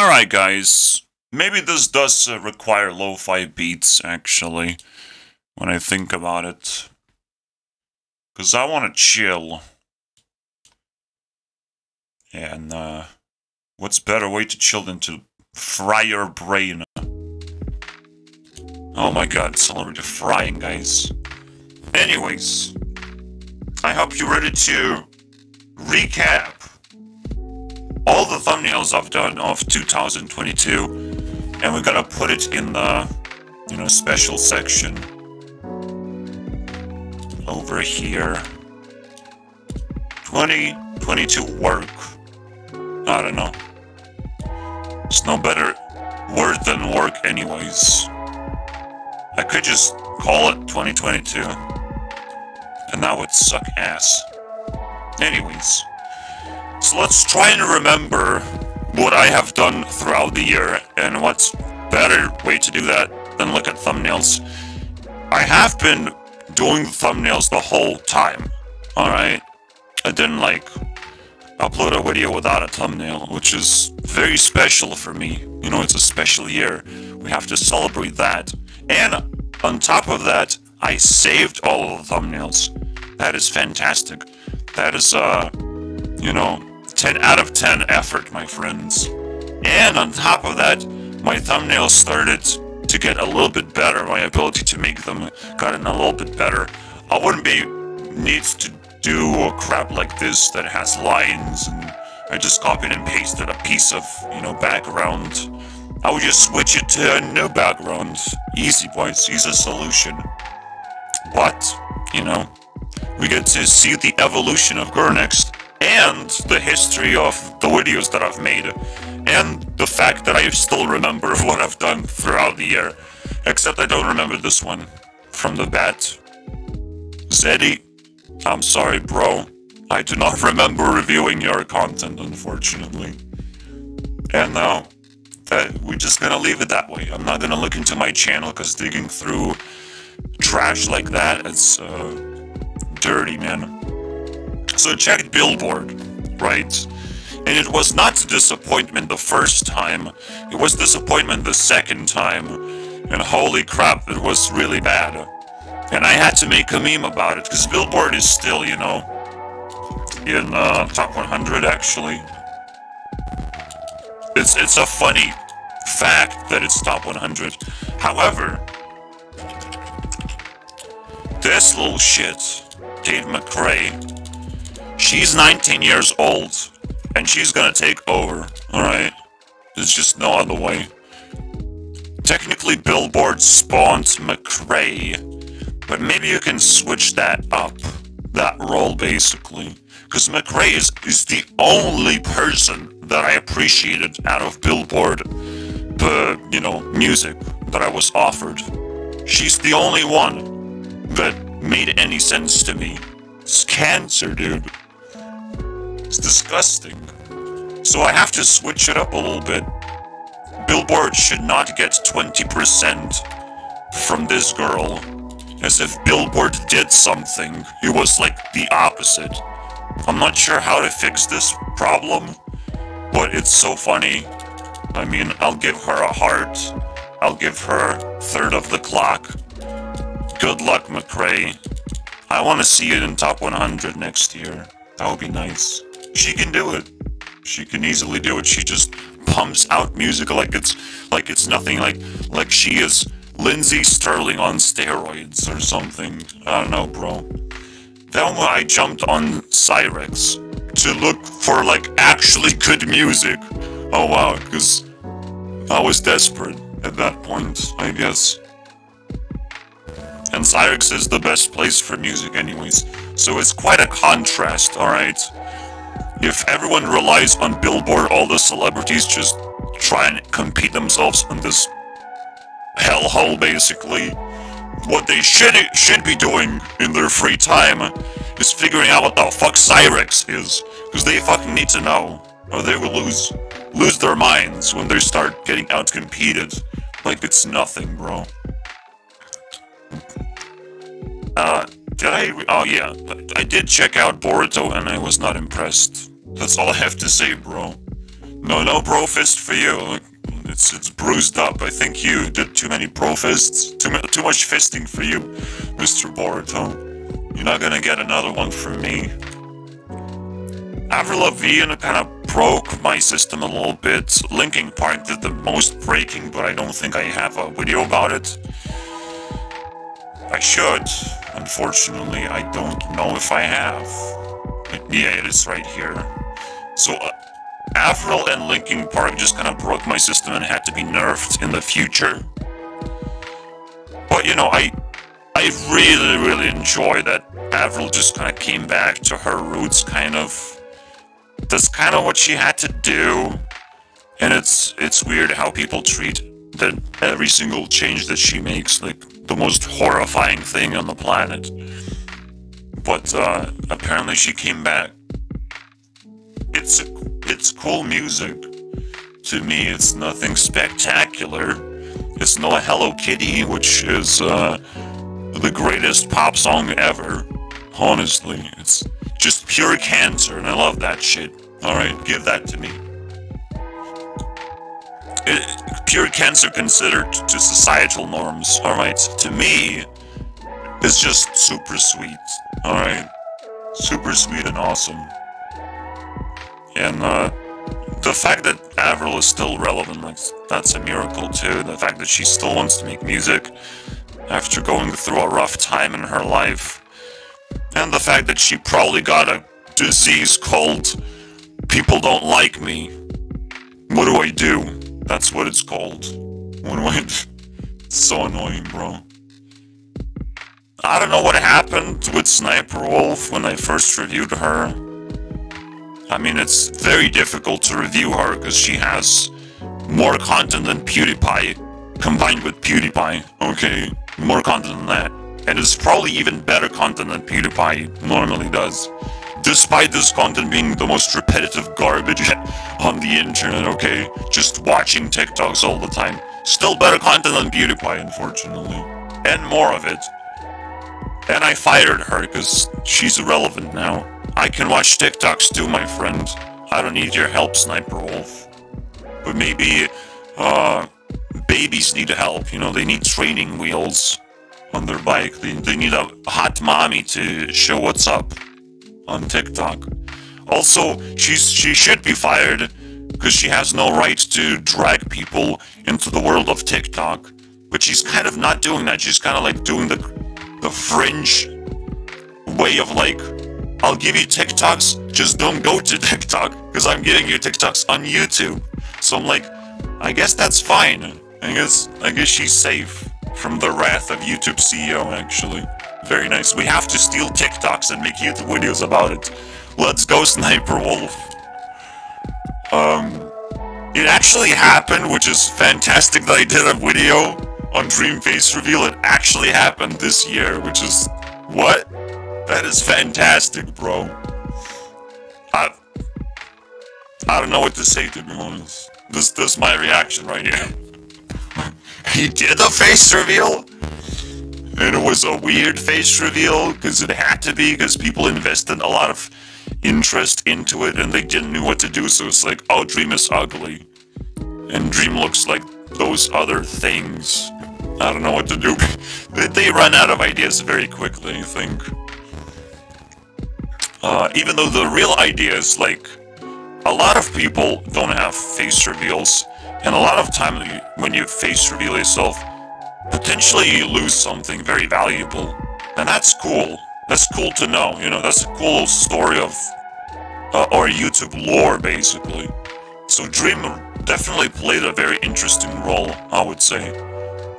Alright, guys. Maybe this does require lo-fi beats, actually, when I think about it. Because I want to chill. And, what's better way to chill than to fry your brain? Oh my god, it's already frying, guys. Anyways, I hope you're ready to recap all the thumbnails I've done of 2022, and we're gonna put it in the, special section over here. 2022 work. I don't know. It's no better word than work anyways. I could just call it 2022, and that would suck ass. Anyways, so let's try and remember what I have done throughout the year, and what's better way to do that than look at thumbnails. I have been doing thumbnails the whole time, alright? I didn't upload a video without a thumbnail, which is very special for me. It's a special year. We have to celebrate that. And on top of that, I saved all of the thumbnails. That is fantastic. That is, 10 out of 10 effort, my friends. And on top of that, my thumbnails started to get a little bit better. My ability to make them gotten a little bit better. I wouldn't be needs to do a crap like this that has lines, and I just copied and pasted a piece of, background. I would just switch it to a new background. Easy, boys. Easy solution. But, we get to see the evolution of Gurnext and the history of the videos that I've made, and the fact that I still remember what I've done throughout the year. Except I don't remember this one from the bat. Zeddy, I'm sorry, bro. I do not remember reviewing your content, unfortunately. And now, we're just gonna leave it that way. I'm not gonna look into my channel, because digging through trash like that, it's dirty, man. So check Billboard, right? And it was not disappointment the first time, it was disappointment the second time. And holy crap, it was really bad. And I had to make a meme about it, because Billboard is still, in top 100, actually. It's a funny fact that it's top 100. However, this little shit, Dave McRae, she's 19 years old, and she's gonna take over, alright? There's just no other way. Technically, Billboard spawned McRae, but maybe you can switch that up, that role, basically. Because McRae is the only person that I appreciated out of Billboard, music that I was offered. She's the only one that made any sense to me. It's cancer, dude. It's disgusting. So I have to switch it up a little bit. Billboard should not get 20% from this girl. As if Billboard did something. It was like the opposite. I'm not sure how to fix this problem, but it's so funny. I mean, I'll give her a heart. I'll give her third of the clock. Good luck, McRae. I want to see it in top 100 next year. That would be nice. She can do it. She can easily do it. She just pumps out music like it's nothing. Like she is Lindsay Sterling on steroids or something. I don't know, bro. Then when I jumped on Cyrex to look for actually good music. Oh wow, because I was desperate at that point, I guess. And Cyrex is the best place for music anyways, so it's quite a contrast, alright? If everyone relies on Billboard, all the celebrities just try and compete themselves in this hellhole, basically. What they should be doing in their free time is figuring out what the fuck Cyrex is, because they fucking need to know, or they will lose their minds when they start getting outcompeted like it's nothing, bro. Oh yeah, I did check out Boruto and I was not impressed. That's all I have to say, bro. No bro fist for you. It's bruised up. I think you did too many bro fists. Too much fisting for you, Mr. Boruto. You're not gonna get another one from me. Avril Lavigne kind of broke my system a little bit. Linkin Park did the most breaking, but I don't think I have a video about it. I should. Unfortunately, I don't know if I have. Yeah, it is right here. So, Avril and Linkin Park just kind of broke my system and had to be nerfed in the future. But, you know, I really enjoy that Avril just kind of came back to her roots, kind of. That's kind of what she had to do. And it's weird how people treat that every single change that she makes, like, the most horrifying thing on the planet. But, apparently she came back. It's cool music. To me, it's nothing spectacular. It's no Hello Kitty, which is, the greatest pop song ever. Honestly, it's just pure cancer, and I love that shit. Alright, give that to me. Pure cancer considered to societal norms, alright, to me, it's just super sweet, alright? Super sweet and awesome. And, the fact that Avril is still relevant, like, that's a miracle too. The fact that she still wants to make music after going through a rough time in her life. And the fact that she probably got a disease called "People Don't Like Me." What do I do? That's what it's called. What do I do? It's so annoying, bro. I don't know what happened with Sniper Wolf when I first reviewed her. I mean, it's very difficult to review her because she has more content than PewDiePie combined with PewDiePie. Okay, more content than that. And it's probably even better content than PewDiePie normally does. Despite this content being the most repetitive garbage on the internet, okay? Just watching TikToks all the time. Still better content than PewDiePie, unfortunately. And more of it. And I fired her because she's irrelevant now. I can watch TikToks too, my friend. I don't need your help, Sniper Wolf. But maybe, babies need help, you know? They need training wheels on their bike. They need a hot mommy to show what's up on TikTok. Also, she should be fired because she has no right to drag people into the world of TikTok. But she's kind of not doing that. She's kind of like doing the fringe way of like, I'll give you TikToks, just don't go to TikTok because I'm giving you TikToks on YouTube. So I'm like, I guess that's fine. I guess she's safe from the wrath of YouTube CEO, actually. Very nice. We have to steal TikToks and make YouTube videos about it. Let's go, Sniper Wolf. It actually happened, which is fantastic that I did a video on Dream Face Reveal. It actually happened this year, which is... What? That is fantastic, bro. I don't know what to say, to be honest. This is my reaction right here. He did a face reveal? And it was a weird face reveal, because it had to be, because people invested a lot of interest into it, and they didn't know what to do, so it's like, oh, Dream is ugly. And Dream looks like those other things. I don't know what to do. They run out of ideas very quickly, I think. Even though the real idea is, like, a lot of people don't have face reveals, and a lot of time when you face reveal yourself, potentially you lose something very valuable. And that's cool. That's cool to know, you know, that's a cool story of, or YouTube lore, basically. So Dream definitely played a very interesting role, I would say.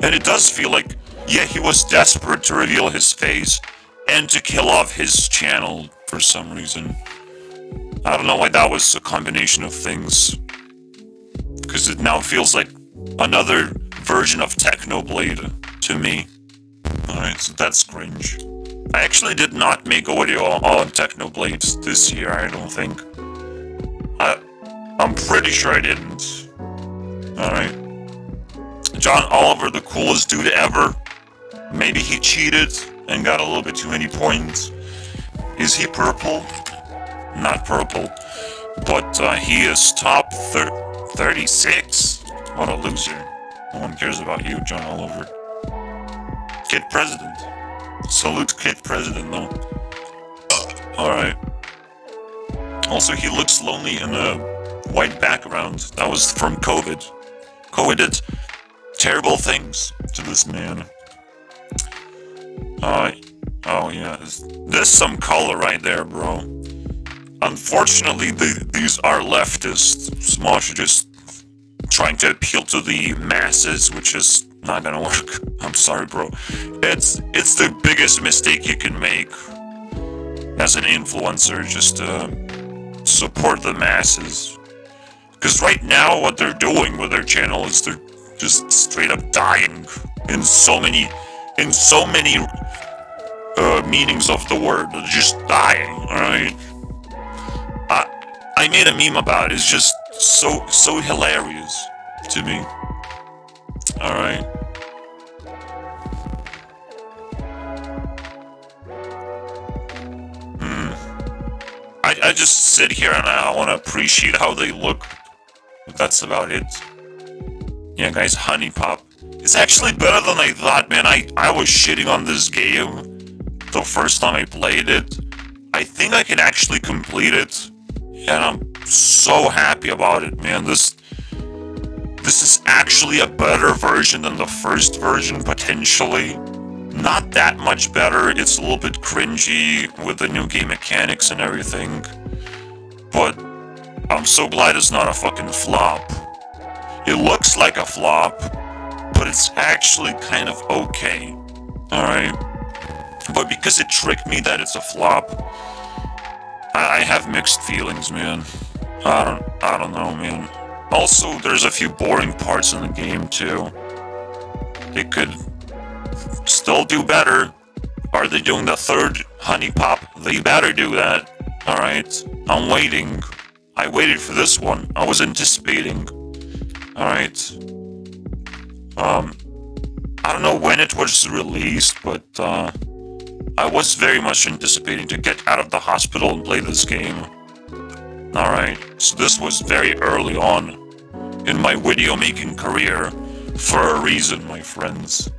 And it does feel like, yeah, he was desperate to reveal his face, and to kill off his channel for some reason. I don't know why that was a combination of things. Because it now feels like another version of Technoblade to me. Alright, so that's cringe. I actually did not make a video on Technoblade this year, I don't think. I'm pretty sure I didn't. Alright. John Oliver, the coolest dude ever. Maybe he cheated and got a little bit too many points. Is he purple? Not purple. But he is top 36. What a loser. No one cares about you, John Oliver. Kid President. Salute Kid President, though. Alright. Also, he looks lonely in a white background. That was from COVID. COVID did terrible things to this man. Oh yeah, there's some color right there, bro. Unfortunately, these are leftists. Smosh are just trying to appeal to the masses, which is not gonna work. I'm sorry, bro. It's the biggest mistake you can make as an influencer, just to support the masses. Because right now, what they're doing with their channel is they're just straight up dying in so many meanings of the word. They're just dying, alright? I made a meme about it. It's just so hilarious to me. Alright. I just sit here and I want to appreciate how they look. But that's about it. Yeah, guys, Honey Pop. It's actually better than I thought, man. I was shitting on this game the first time I played it. I think I can actually complete it. And I'm so happy about it, man. This is actually a better version than the first version, potentially. Not that much better. It's a little bit cringy with the new game mechanics and everything. But I'm so glad it's not a fucking flop. It looks like a flop, but it's actually kind of okay. Alright? But because it tricked me that it's a flop, I have mixed feelings, man. I don't know, man. Also, there's a few boring parts in the game, too. It could still do better. Are they doing the third Honey Pop? They better do that. Alright? I'm waiting. I waited for this one. I was anticipating. Alright. I don't know when it was released, but I was very much anticipating to get out of the hospital and play this game. Alright, so this was very early on in my video making career, for a reason, my friends.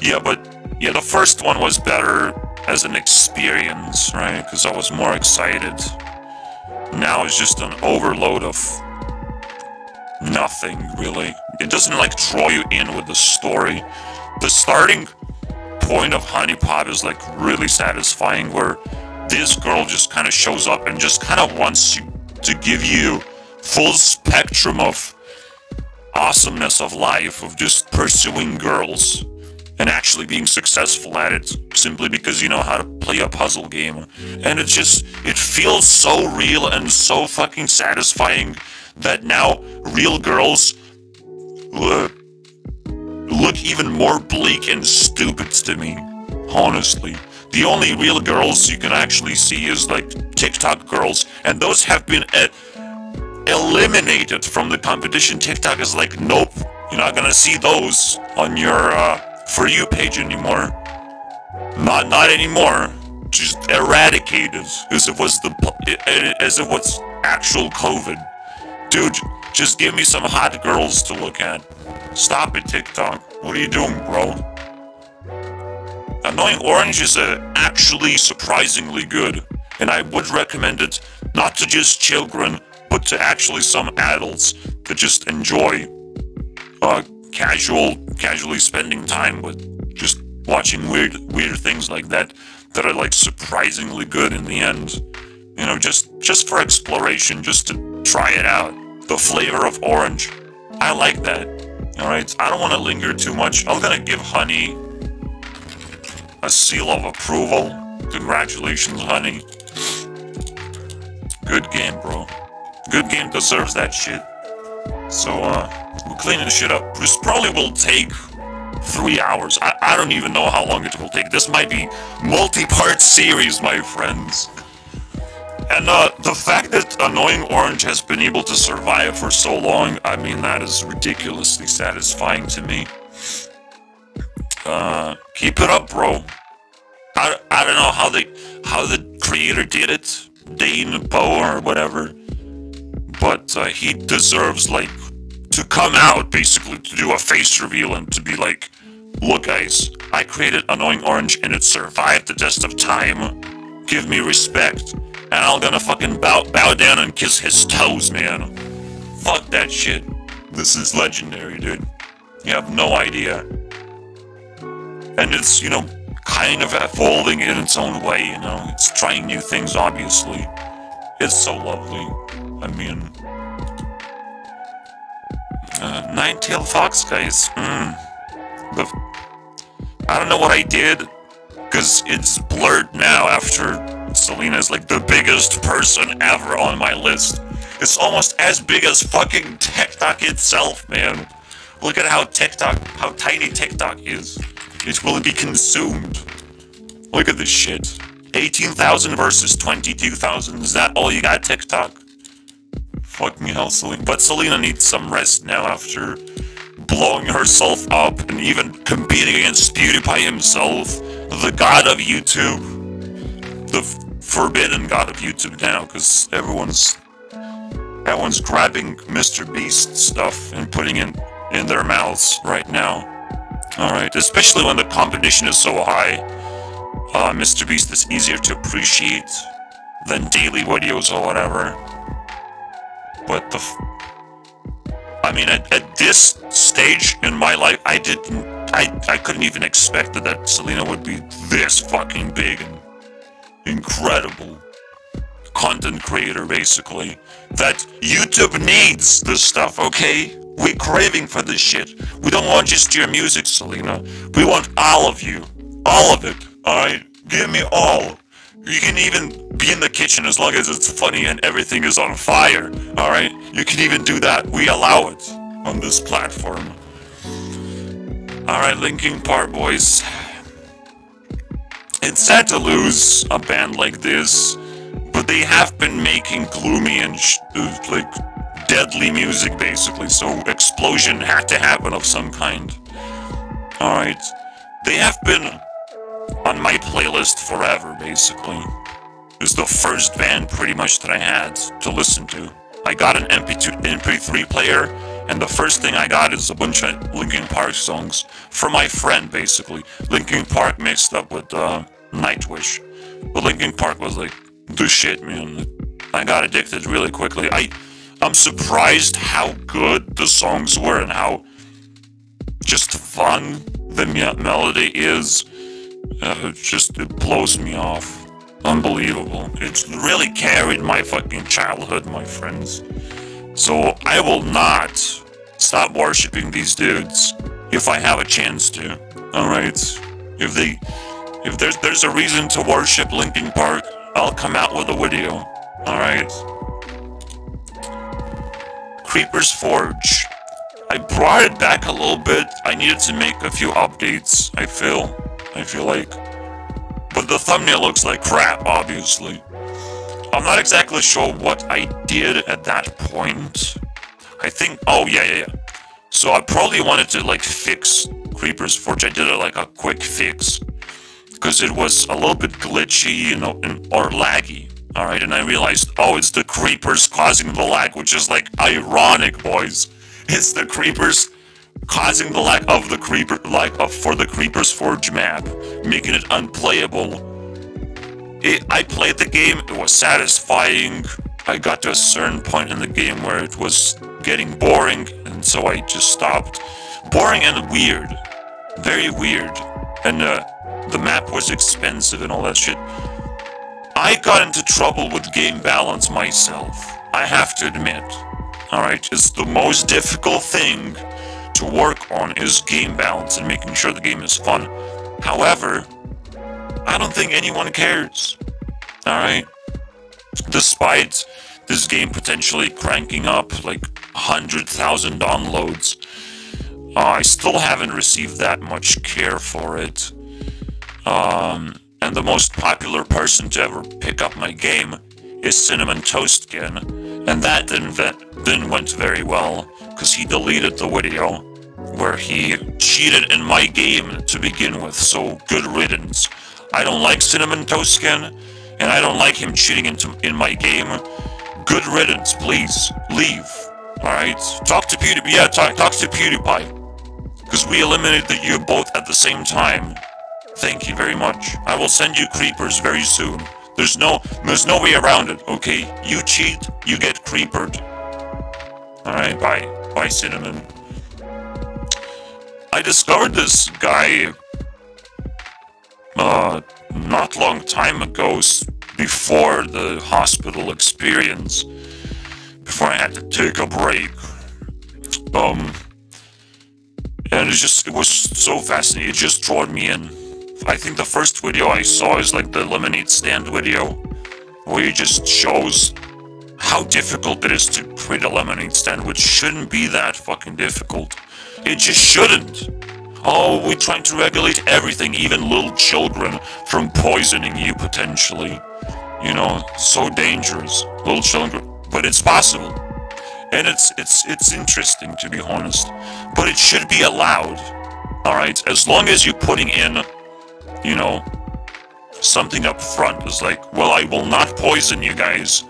Yeah, the first one was better as an experience, right? Because I was more excited. Now it's just an overload of nothing, really. It doesn't, like, draw you in with the story. The starting point of Honey Pop is, like, really satisfying, where this girl just kind of shows up and just kind of wants you to give you full spectrum of awesomeness of life, of just pursuing girls and actually being successful at it, simply because you know how to play a puzzle game. And it feels so real and so fucking satisfying that now real girls look even more bleak and stupid to me, honestly. The only real girls you can actually see is, like, TikTok girls, and those have been eliminated from the competition. TikTok is like, nope, you're not gonna see those on your For You page anymore. Not anymore. Just eradicated, as if it was actual COVID. Dude, just give me some hot girls to look at. Stop it, TikTok. What are you doing, bro? Annoying Orange is actually surprisingly good, and I would recommend it not to just children, but to actually some adults that just enjoy casually spending time with just watching weird things like that are, like, surprisingly good in the end. You know, just for exploration, just to try it out. The flavor of orange, I like that. Alright, I don't want to linger too much. I'm gonna give Honey a seal of approval. Congratulations, Honey. Good game, bro. Good game deserves that shit. So, we're cleaning shit up. This probably will take 3 hours. I don't even know how long it will take. This might be multi-part series, my friends. And, the fact that Annoying Orange has been able to survive for so long, I mean, that is ridiculously satisfying to me. Keep it up, bro. I don't know how the creator did it, Dane Poe or whatever. But he deserves, like, to come out, basically, to do a face reveal and to be like, look guys, I created Annoying Orange and it survived the test of time. Give me respect. And I'm gonna fucking bow down and kiss his toes, man. Fuck that shit. This is legendary, dude. You have no idea. And it's, you know, kind of evolving in its own way, you know? It's trying new things, obviously. It's so lovely. I mean... Nine-tailed fox, guys. I don't know what I did, because it's blurred now after Selena's like the biggest person ever on my list. It's almost as big as fucking TikTok itself, man. Look at how tiny TikTok is. It will be consumed. Look at this shit. 18,000 versus 22,000. Is that all you got, TikTok? Fucking hell, Selena. But Selena needs some rest now after blowing herself up and even competing against PewDiePie himself, the god of YouTube, the forbidden god of YouTube now, because everyone's grabbing Mr. Beast stuff and putting it in their mouths right now. Alright, especially when the competition is so high. Mr. Beast is easier to appreciate than daily videos or whatever. But I mean, at this stage in my life, I couldn't even expect that Selena would be this fucking big and incredible content creator, basically. That YouTube needs this stuff, okay? We're craving for this shit. We don't want just your music, Selena. We want all of you. All of it, alright? Give me all. You can even be in the kitchen as long as it's funny and everything is on fire, alright? You can even do that. We allow it on this platform. Alright, Linkin Park, boys. It's sad to lose a band like this, but they have been making gloomy and like deadly music, basically, so explosion had to happen of some kind. Alright, they have been on my playlist forever, basically. It was the first band, pretty much, that I had to listen to. I got an MP3 player, and the first thing I got is a bunch of Linkin Park songs from my friend, basically. Linkin Park mixed up with Nightwish. But Linkin Park was like the shit, man. I got addicted really quickly. I'm surprised how good the songs were and how just fun the melody is. It blows me off. Unbelievable. It's really carried my fucking childhood, my friends. So I will not stop worshipping these dudes if I have a chance to. Alright? If there's a reason to worship Linkin Park, I'll come out with a video. Alright? Creeper's Forge. I brought it back a little bit. I needed to make a few updates, I feel like. But the thumbnail looks like crap, obviously. I'm not exactly sure what I did at that point. I think, oh yeah. So I probably wanted to like fix Creeper's Forge. I did like a quick fix, because it was a little bit glitchy, you know, or laggy. Alright, and I realized, oh, it's the creepers causing the lag, which is like ironic, boys. It's the creepers causing the lag of the creeper, for the Creeper's Forge map, making it unplayable. I played the game, it was satisfying. I got to a certain point in the game where it was getting boring, and so I just stopped. Boring and weird. Very weird. And the map was expensive and all that shit. I got into trouble with game balance myself, I have to admit. Alright, it's the most difficult thing to work on is game balance and making sure the game is fun. However, I don't think anyone cares. Alright? Despite this game potentially cranking up like 100,000 downloads, I still haven't received that much care for it. And the most popular person to ever pick up my game is Cinnamon Toastkin, and that didn't went very well, because he deleted the video where he cheated in my game to begin with, so good riddance. I don't like Cinnamon Toastkin, and I don't like him cheating in my game. Good riddance, please. Leave. Alright? Talk to PewDiePie. Yeah, talk to PewDiePie. Because we eliminated you both at the same time. Thank you very much. I will send you creepers very soon. There's no way around it, okay? You cheat, you get creepered. Alright, bye. Bye, Cinnamon. I discovered this guy not long time ago, before the hospital experience, before I had to take a break. And it was so fascinating, it just drawn me in. I think the first video I saw is like the lemonade stand video, where he just shows how difficult it is to create a lemonade stand, which shouldn't be that fucking difficult. It just shouldn't. Oh, we're trying to regulate everything, even little children, from poisoning you potentially. You know, so dangerous. Little children. But it's possible. And it's interesting, to be honest. But it should be allowed. Alright? As long as you're putting in, you know, something up front. It's like, well, I will not poison you guys,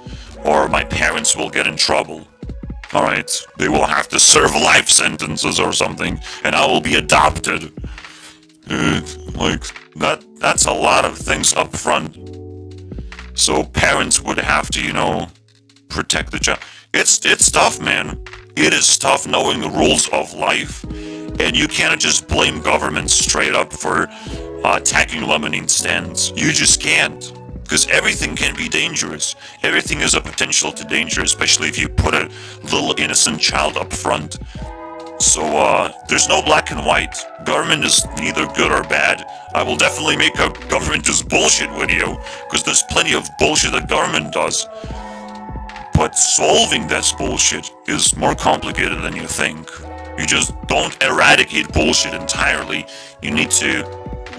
or my parents will get in trouble. Alright, they will have to serve life sentences or something, and I will be adopted. Like, that's a lot of things up front. So parents would have to, you know, protect the child. It's tough, man. It is tough knowing the rules of life. And you can't just blame government straight up for attacking lemonade stands. You just can't. Because everything can be dangerous. Everything is a potential to danger, especially if you put a little innocent child up front. So, there's no black and white. Government is neither good or bad. I will definitely make a government is bullshit video, because there's plenty of bullshit that government does. But solving this bullshit is more complicated than you think. You just don't eradicate bullshit entirely. You need to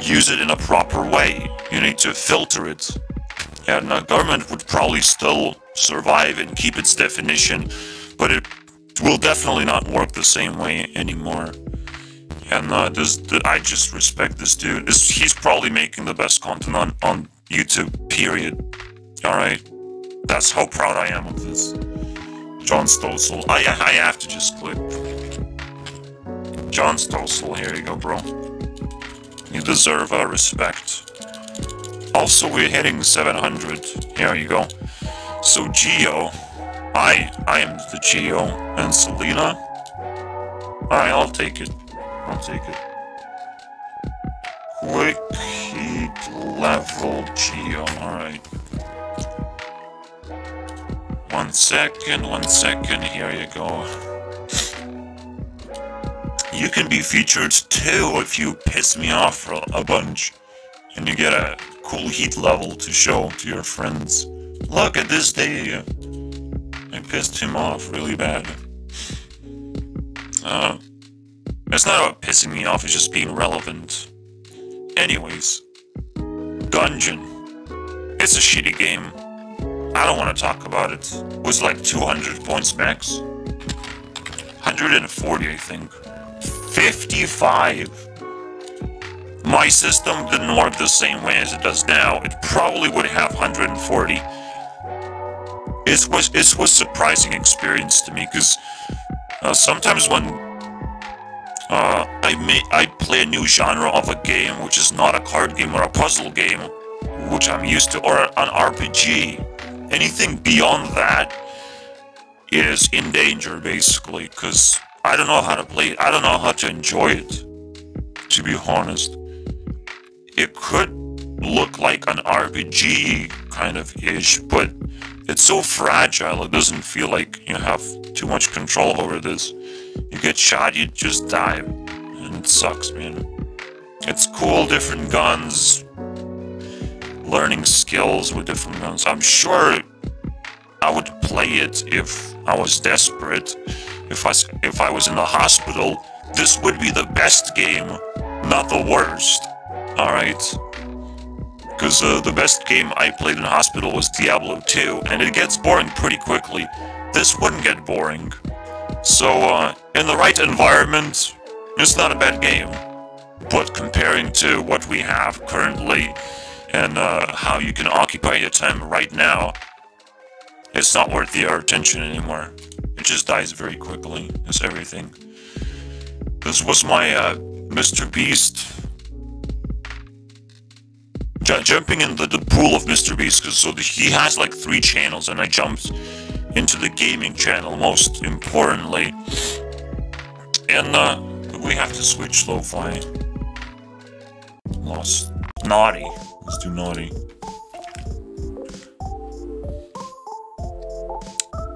use it in a proper way. You need to filter it. And the government would probably still survive and keep its definition, but it will definitely not work the same way anymore. And I just respect this dude. He's probably making the best content on YouTube, period. Alright? That's how proud I am of this. John Stossel. I have to just click. John Stossel, here you go, bro. You deserve our respect. Also, we're hitting 700. Here you go. So, Geo. I am the Geo. And Selena. Alright, I'll take it. I'll take it. Quick heat level Geo. Alright. 1 second. Here you go. You can be featured too if you piss me off for a bunch. And you get a cool heat level to show to your friends. Look at this day. I pissed him off really bad. It's not about pissing me off, it's just being relevant. Anyways. Gungeon. It's a shitty game. I don't want to talk about it. It was like 200 points max. 140, I think. 55. My system didn't work the same way as it does now. It probably would have 140. It was surprising experience to me, because sometimes when I play a new genre of a game, which is not a card game or a puzzle game, which I'm used to, or an RPG, anything beyond that is in danger, basically, because I don't know how to play it. I don't know how to enjoy it, to be honest. It could look like an RPG kind of ish, but it's so fragile, it doesn't feel like you have too much control over this. You get shot, you just die, and it sucks, man. It's cool, different guns, learning skills with different guns. I'm sure I would play it if I was desperate. If I was in the hospital, this would be the best game, not the worst. Alright? Because the best game I played in hospital was Diablo 2, and it gets boring pretty quickly. This wouldn't get boring. So, in the right environment, it's not a bad game. But comparing to what we have currently, and how you can occupy your time right now, it's not worth your attention anymore. It just dies very quickly, as everything. This was my Mr. Beast. Jumping into the pool of Mr. Beast, because he has like 3 channels, and I jumped into the gaming channel, most importantly. And we have to switch lo-fi. Lost. Naughty. Let's do naughty.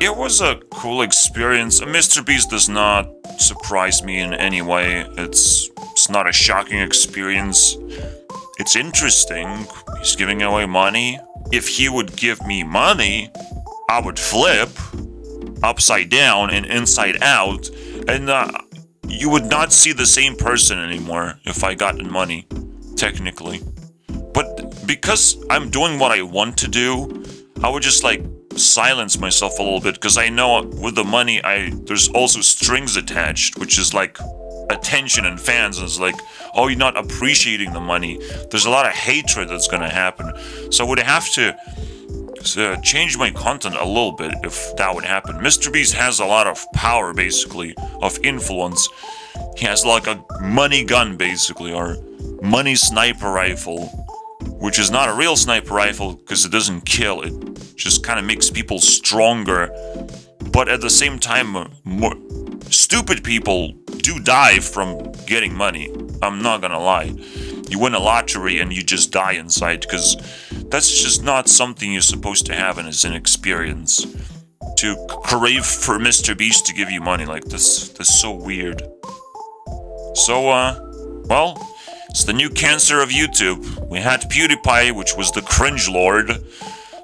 It was a cool experience. Mr. Beast does not surprise me in any way. It's not a shocking experience. It's interesting. He's giving away money. If he would give me money, I would flip upside down and inside out, and you would not see the same person anymore if I got money, technically. But because I'm doing what I want to do, I would just like silence myself a little bit, because I know with the money there's also strings attached, which is like attention and fans, and it's like, oh, you're not appreciating the money. There's a lot of hatred that's gonna happen. So I would have to change my content a little bit if that would happen. Mr. Beast has a lot of power, basically, of influence. He has like a money gun, basically, or money sniper rifle, which is not a real sniper rifle because it doesn't kill. It just kind of makes people stronger. But at the same time, more stupid people do die from getting money. I'm not gonna lie. You win a lottery and you just die inside, because that's just not something you're supposed to have as an experience. To crave for Mr. Beast to give you money like this, that's so weird. So, well, it's the new cancer of YouTube. We had PewDiePie, which was the cringe lord.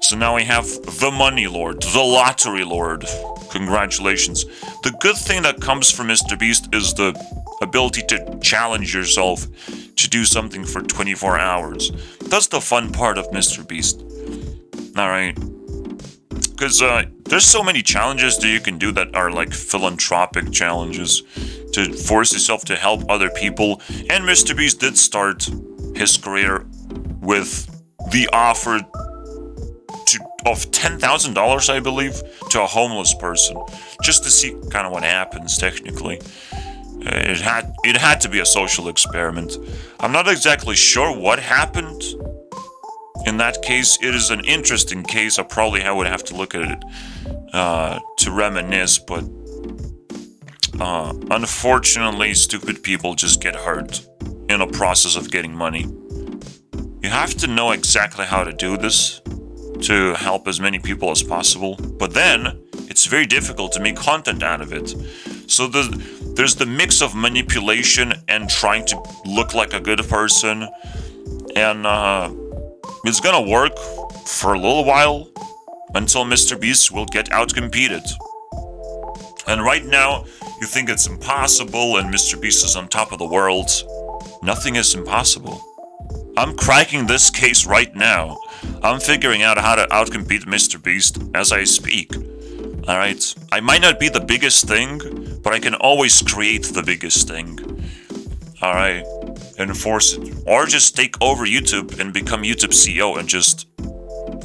So now we have the money lord, the lottery lord. Congratulations. The good thing that comes from Mr. Beast is the ability to challenge yourself to do something for 24 hours. That's the fun part of Mr. Beast. Alright. Because there's so many challenges that you can do that are like philanthropic challenges to force yourself to help other people. And Mr. Beast did start his career with the offer of $10,000, I believe, to a homeless person, just to see kind of what happens. Technically, it had to be a social experiment. I'm not exactly sure what happened in that case. It is an interesting case. I probably would have to look at it to reminisce, but unfortunately, stupid people just get hurt in a process of getting money. You have to know exactly how to do this to help as many people as possible, but then it's very difficult to make content out of it. So there's the mix of manipulation and trying to look like a good person, and it's gonna work for a little while until Mr. Beast will get outcompeted. And right now, you think it's impossible and Mr. Beast is on top of the world. Nothing is impossible. I'm cracking this case right now. I'm figuring out how to outcompete Mr. Beast as I speak. Alright, I might not be the biggest thing, but I can always create the biggest thing. Alright, enforce it. Or just take over YouTube and become YouTube CEO and just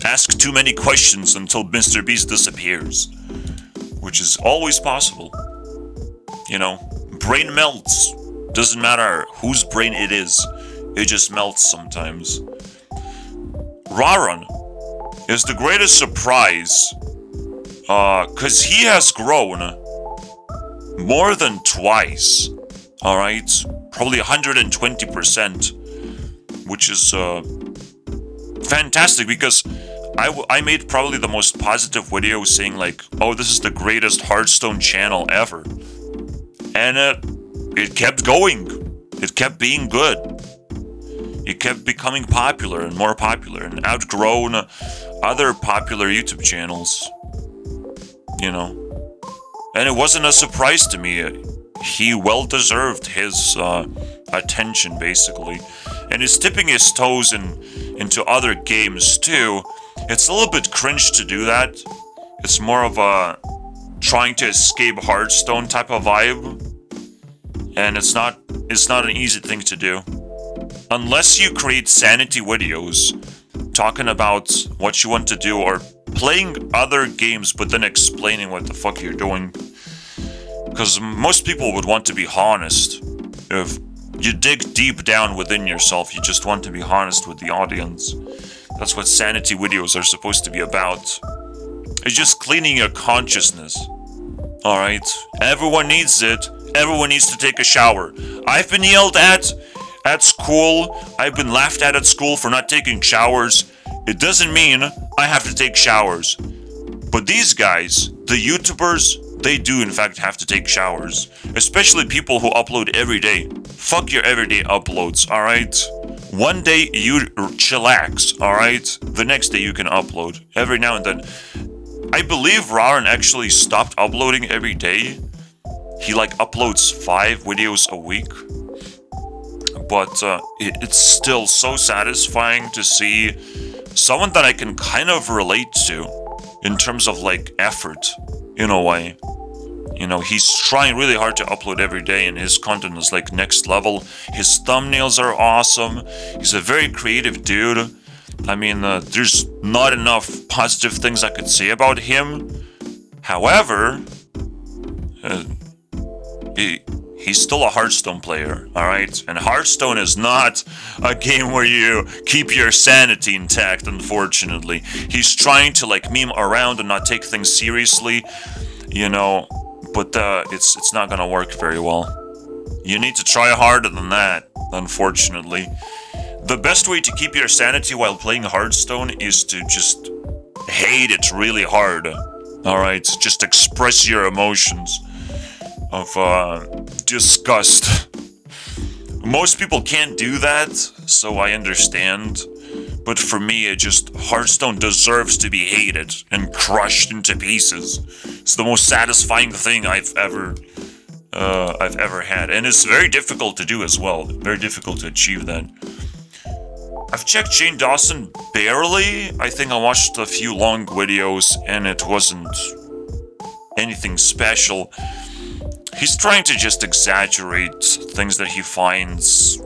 ask too many questions until Mr. Beast disappears. Which is always possible. You know, brain melts. Doesn't matter whose brain it is. It just melts sometimes. Raron is the greatest surprise, because he has grown more than twice, alright? Probably 120%, which is fantastic, because I made probably the most positive video saying like, oh, this is the greatest Hearthstone channel ever. And it kept going. It kept being good. It kept becoming popular and more popular and outgrown other popular YouTube channels. You know. And it wasn't a surprise to me. He well deserved his attention, basically. And he's dipping his toes into other games too. It's a little bit cringe to do that. It's more of a trying to escape Hearthstone type of vibe. And it's not an easy thing to do. Unless you create sanity videos talking about what you want to do, or playing other games but then explaining what the fuck you're doing. Because most people would want to be honest. If you dig deep down within yourself, you just want to be honest with the audience. That's what sanity videos are supposed to be about. It's just cleaning your consciousness. Alright? Everyone needs it. Everyone needs to take a shower. I've been yelled at school. I've been laughed at school for not taking showers. It doesn't mean I have to take showers. But these guys, the YouTubers, they do in fact have to take showers. Especially people who upload every day. Fuck your everyday uploads, alright? One day you chillax, alright? The next day you can upload. Every now and then. I believe Raron actually stopped uploading every day. He like uploads 5 videos a week. But it's still so satisfying to see someone that I can kind of relate to in terms of like effort, in a way. You know, he's trying really hard to upload every day and his content is like next level. His thumbnails are awesome. He's a very creative dude. I mean, there's not enough positive things I could say about him. However, he's still a Hearthstone player, alright? And Hearthstone is not a game where you keep your sanity intact, unfortunately. He's trying to like meme around and not take things seriously, you know, but it's not gonna work very well. You need to try harder than that, unfortunately. The best way to keep your sanity while playing Hearthstone is to just hate it really hard, alright? Just express your emotions of disgust. Most people can't do that, so I understand. But for me, Hearthstone deserves to be hated and crushed into pieces. It's the most satisfying thing I've ever had, and it's very difficult to do as well. Very difficult to achieve that. I've checked Shane Dawson barely. I think I watched a few long videos, and it wasn't anything special. He's trying to just exaggerate things that he finds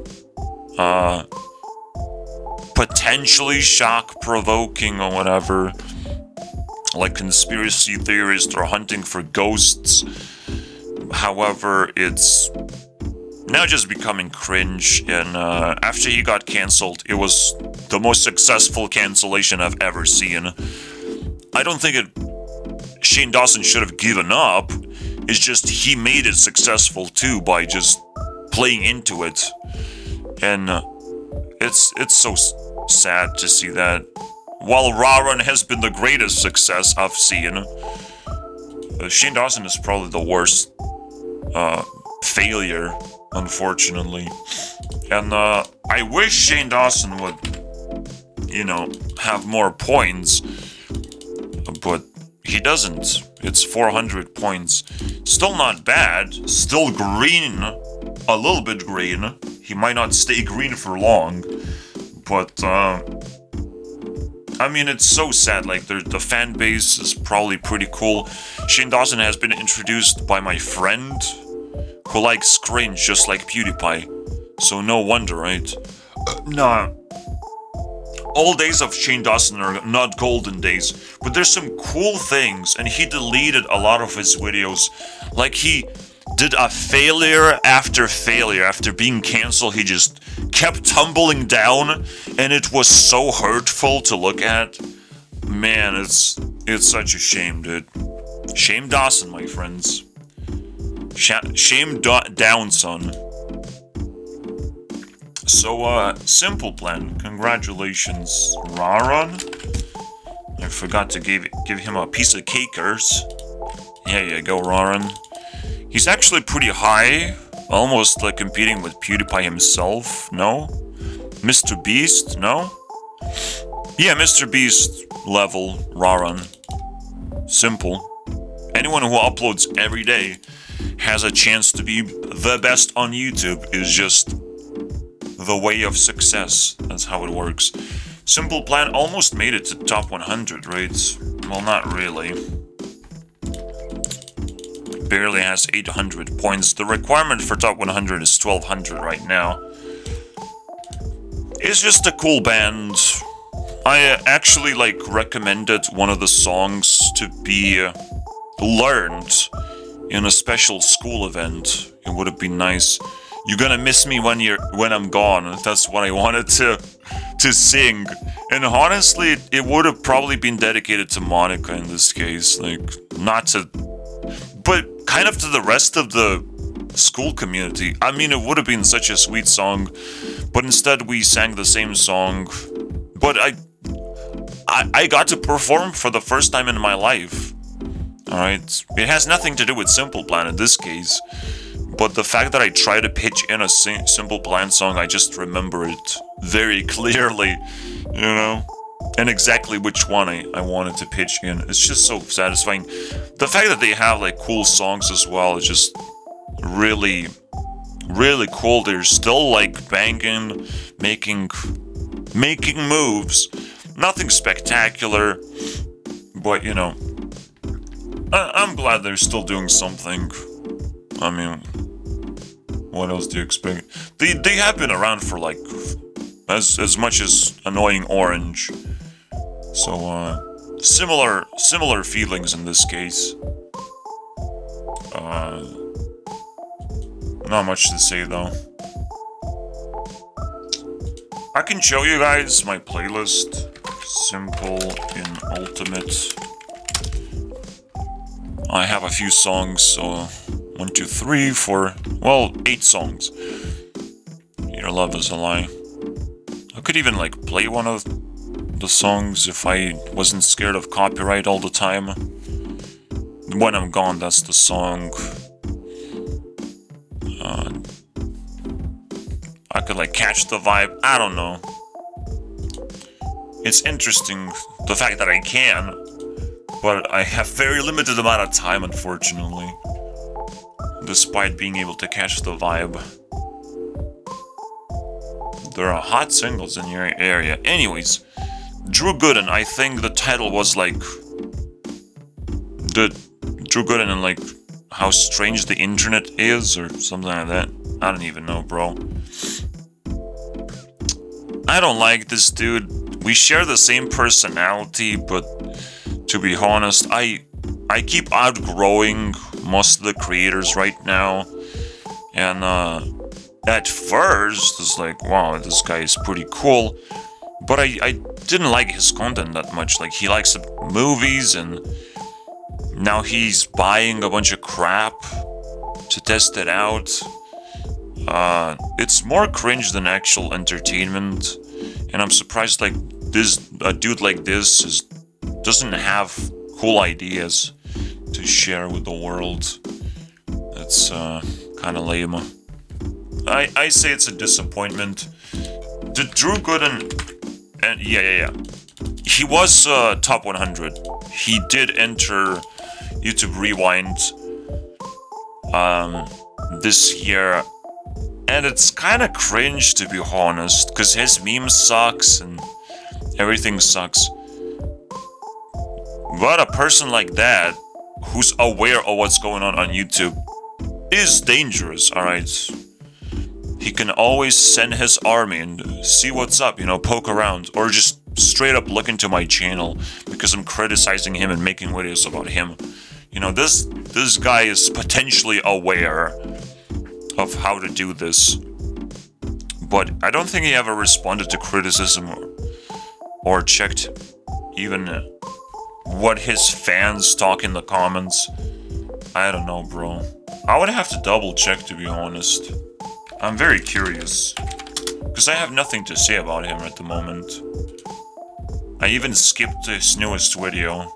potentially shock-provoking or whatever. Like conspiracy theorists are hunting for ghosts. However, it's now just becoming cringe, and after he got cancelled, it was the most successful cancellation I've ever seen. I don't think Shane Dawson should have given up. It's just he made it successful too by just playing into it, and it's so sad to see that. While Raron has been the greatest success I've seen, Shane Dawson is probably the worst failure, unfortunately. And I wish Shane Dawson would, you know, have more points, but he doesn't. It's 400 points. Still not bad. Still green. A little bit green. He might not stay green for long. But, I mean, it's so sad. Like, the fan base is probably pretty cool. Shane Dawson has been introduced by my friend, who likes cringe just like PewDiePie. So no wonder, right? Nah. All days of Shane Dawson are not golden days, but there's some cool things, and he deleted a lot of his videos. Like, he did a failure after failure. After being cancelled, he just kept tumbling down, and it was so hurtful to look at. Man, it's such a shame, dude. Shame Dawson, my friends. Shame down, son. So, simple plan. Congratulations, Raron. I forgot to give him a piece of cakers. Here you go, Raron. He's actually pretty high. Almost like competing with PewDiePie himself, no? Mr. Beast, no? Yeah, Mr. Beast level, Raron. Simple. Anyone who uploads every day has a chance to be the best on YouTube. Is just the way of success. That's how it works. Simple Plan almost made it to top 100, right? Well, not really. Barely has 800 points. The requirement for top 100 is 1200 right now. It's just a cool band. I actually like recommended one of the songs to be learned in a special school event. It would have been nice. You're gonna miss me when I'm gone. That's what I wanted to sing. And honestly, it would have probably been dedicated to Monica in this case. Like, not to, but kind of to the rest of the school community. I mean, it would have been such a sweet song, but instead we sang the same song. But I got to perform for the first time in my life. Alright? It has nothing to do with Simple Plan in this case. But the fact that I tried to pitch in a Simple Plan song, I just remember it very clearly, you know? And exactly which one I wanted to pitch in. It's just so satisfying. The fact that they have like cool songs as well is just really, really cool. They're still like banging, making moves. Nothing spectacular, but you know, I'm glad they're still doing something. I mean, what else do you expect? They have been around for like as much as Annoying Orange, so similar feelings in this case. Not much to say though. I can show you guys my playlist. Simple in Ultimate. I have a few songs, so 1, 2, 3, 4, well, 8 songs. Your Love Is a Lie. I could even like play one of the songs if I wasn't scared of copyright all the time. When I'm Gone, that's the song. I could like catch the vibe, I don't know. It's interesting, the fact that I can, but I have very limited amount of time, unfortunately. Despite being able to catch the vibe. There are hot singles in your area. Anyways, Drew Gooden, I think the title was like... Drew Gooden and like, how strange the internet is, or something like that. I don't even know, bro. I don't like this dude. We share the same personality, but to be honest, I keep outgrowing most of the creators right now. And at first, it's like, wow, this guy is pretty cool. But I didn't like his content that much. Like, he likes movies, and now he's buying a bunch of crap to test it out. It's more cringe than actual entertainment, and I'm surprised like a dude like this doesn't have cool ideas to share with the world. That's kind of lame. I say it's a disappointment. Did Drew Gooden, and yeah, he was top 100. He did enter YouTube Rewind this year. And it's kind of cringe, to be honest, because his meme sucks and everything sucks. But a person like that, who's aware of what's going on YouTube, is dangerous, alright? He can always send his army and see what's up, you know, poke around, or just straight up look into my channel because I'm criticizing him and making videos about him. You know, this guy is potentially aware of how to do this, but I don't think he ever responded to criticism or checked even what his fans talk in the comments. I don't know, bro. I would have to double check, to be honest. I'm very curious, because I have nothing to say about him at the moment. I even skipped his newest video.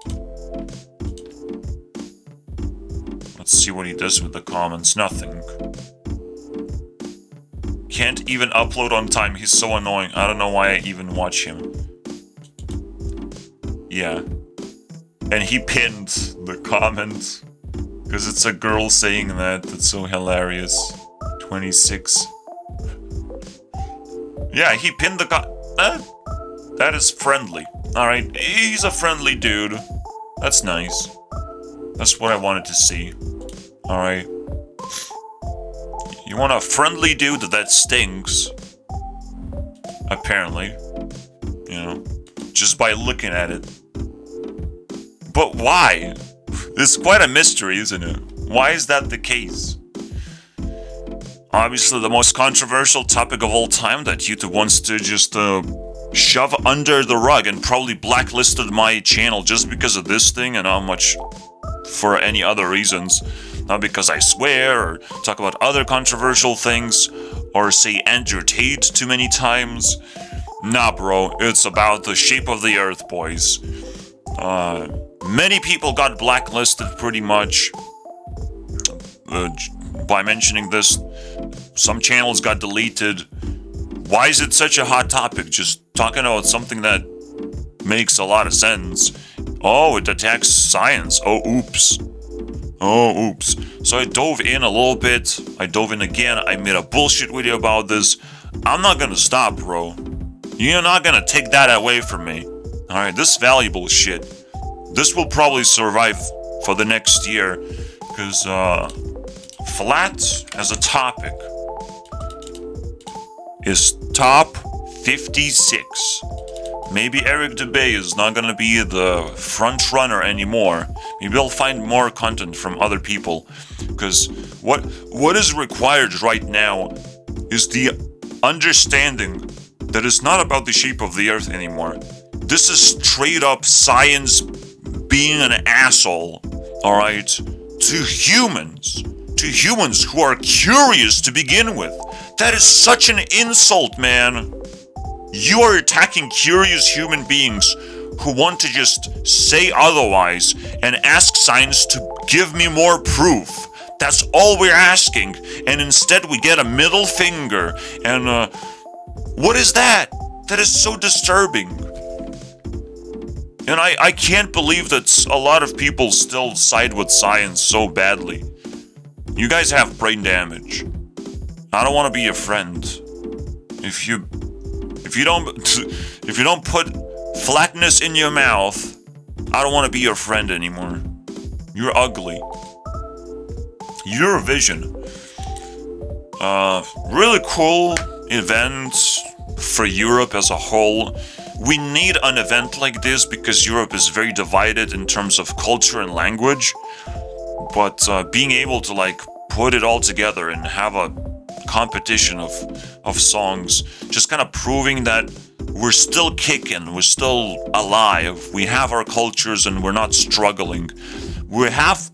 Let's see what he does with the comments. Nothing. Can't even upload on time. He's so annoying. I don't know why I even watch him. Yeah. And he pinned the comment. Because it's a girl saying that. That's so hilarious. 26. Yeah, he pinned the that is friendly. Alright, he's a friendly dude. That's nice. That's what I wanted to see. Alright. You want a friendly dude that stinks. Apparently. You know. just by looking at it. But why? It's quite a mystery, isn't it? Why is that the case? Obviously, the most controversial topic of all time that YouTube wants to just shove under the rug, and probably blacklisted my channel just because of this thing and not much for any other reasons. Not because I swear or talk about other controversial things or say Andrew Tate too many times. Nah, bro, it's about the shape of the earth, boys. Many people got blacklisted pretty much by mentioning this. Some channels got deleted. Why is it such a hot topic? Just talking about something that makes a lot of sense. Oh, it attacks science. Oh, oops. Oh, oops. So I dove in a little bit. I dove in again. I made a bullshit video about this. I'm not gonna stop, bro. You're not gonna take that away from me. Alright, this valuable shit. This will probably survive for the next year. Because, flat as a topic is top 56. Maybe Eric DeBay is not gonna be the front runner anymore. Maybe I'll find more content from other people. Because what is required right now is the understanding that it's not about the shape of the earth anymore. This is straight up science being an asshole, alright? To humans who are curious to begin with. That is such an insult, man. You are attacking curious human beings who want to just say otherwise and ask science to give me more proof. That's all we're asking, and instead we get a middle finger, and what is that? That is so disturbing. And I can't believe that a lot of people still side with science so badly. You guys have brain damage. I don't want to be your friend. If you don't put flatness in your mouth, I don't want to be your friend anymore. You're ugly. Eurovision. Really cool event for Europe as a whole. We need an event like this because Europe is very divided in terms of culture and language. But being able to like put it all together and have a competition of songs, just kind of proving that we're still kicking, we're still alive, we have our cultures and we're not struggling. We have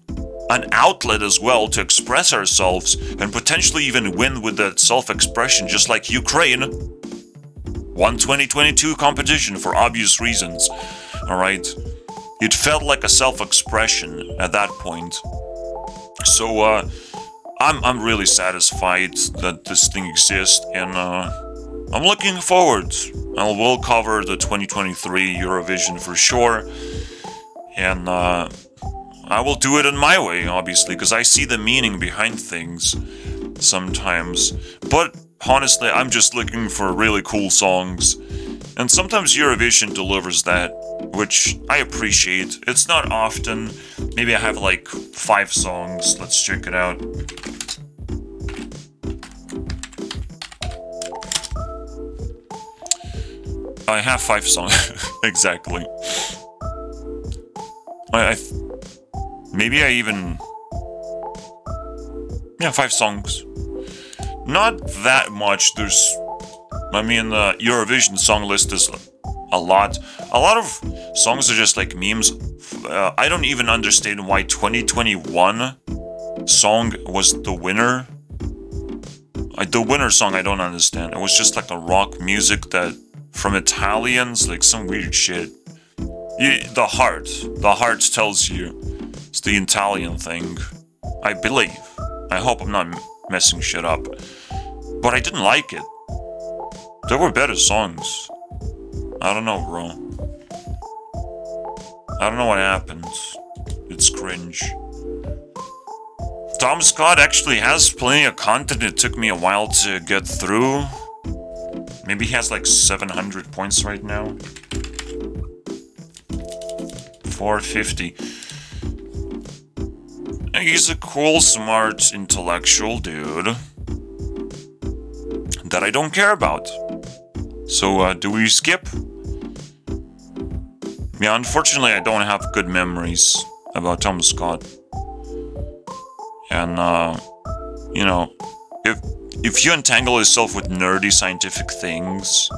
an outlet as well to express ourselves and potentially even win with that self-expression, just like Ukraine won 2022 competition for obvious reasons. Alright? It felt like a self-expression at that point. So, I'm really satisfied that this thing exists, and I'm looking forward. I will cover the 2023 Eurovision for sure, and I will do it in my way, obviously, because I see the meaning behind things sometimes. But honestly, I'm just looking for really cool songs, and sometimes Eurovision delivers that, which I appreciate. It's not often. Maybe I have like 5 songs. Let's check it out. I have 5 songs. Exactly. Maybe I even... Yeah, 5 songs. Not that much. There's... I mean, the Eurovision song list is a lot. A lot of songs are just like memes. I don't even understand why 2021 song was the winner. The winner song I don't understand. It was just like a rock music that from Italians, like some weird shit. The heart tells you it's the Italian thing. I believe. I hope I'm not messing shit up. But I didn't like it. There were better songs. I don't know, bro. I don't know what happened. It's cringe. Tom Scott actually has plenty of content. It took me a while to get through. Maybe he has like 700 points right now. 450. He's a cool, smart, intellectual dude that I don't care about. So, do we skip? Yeah, unfortunately, I don't have good memories about Tom Scott. And, you know, if you entangle yourself with nerdy scientific things,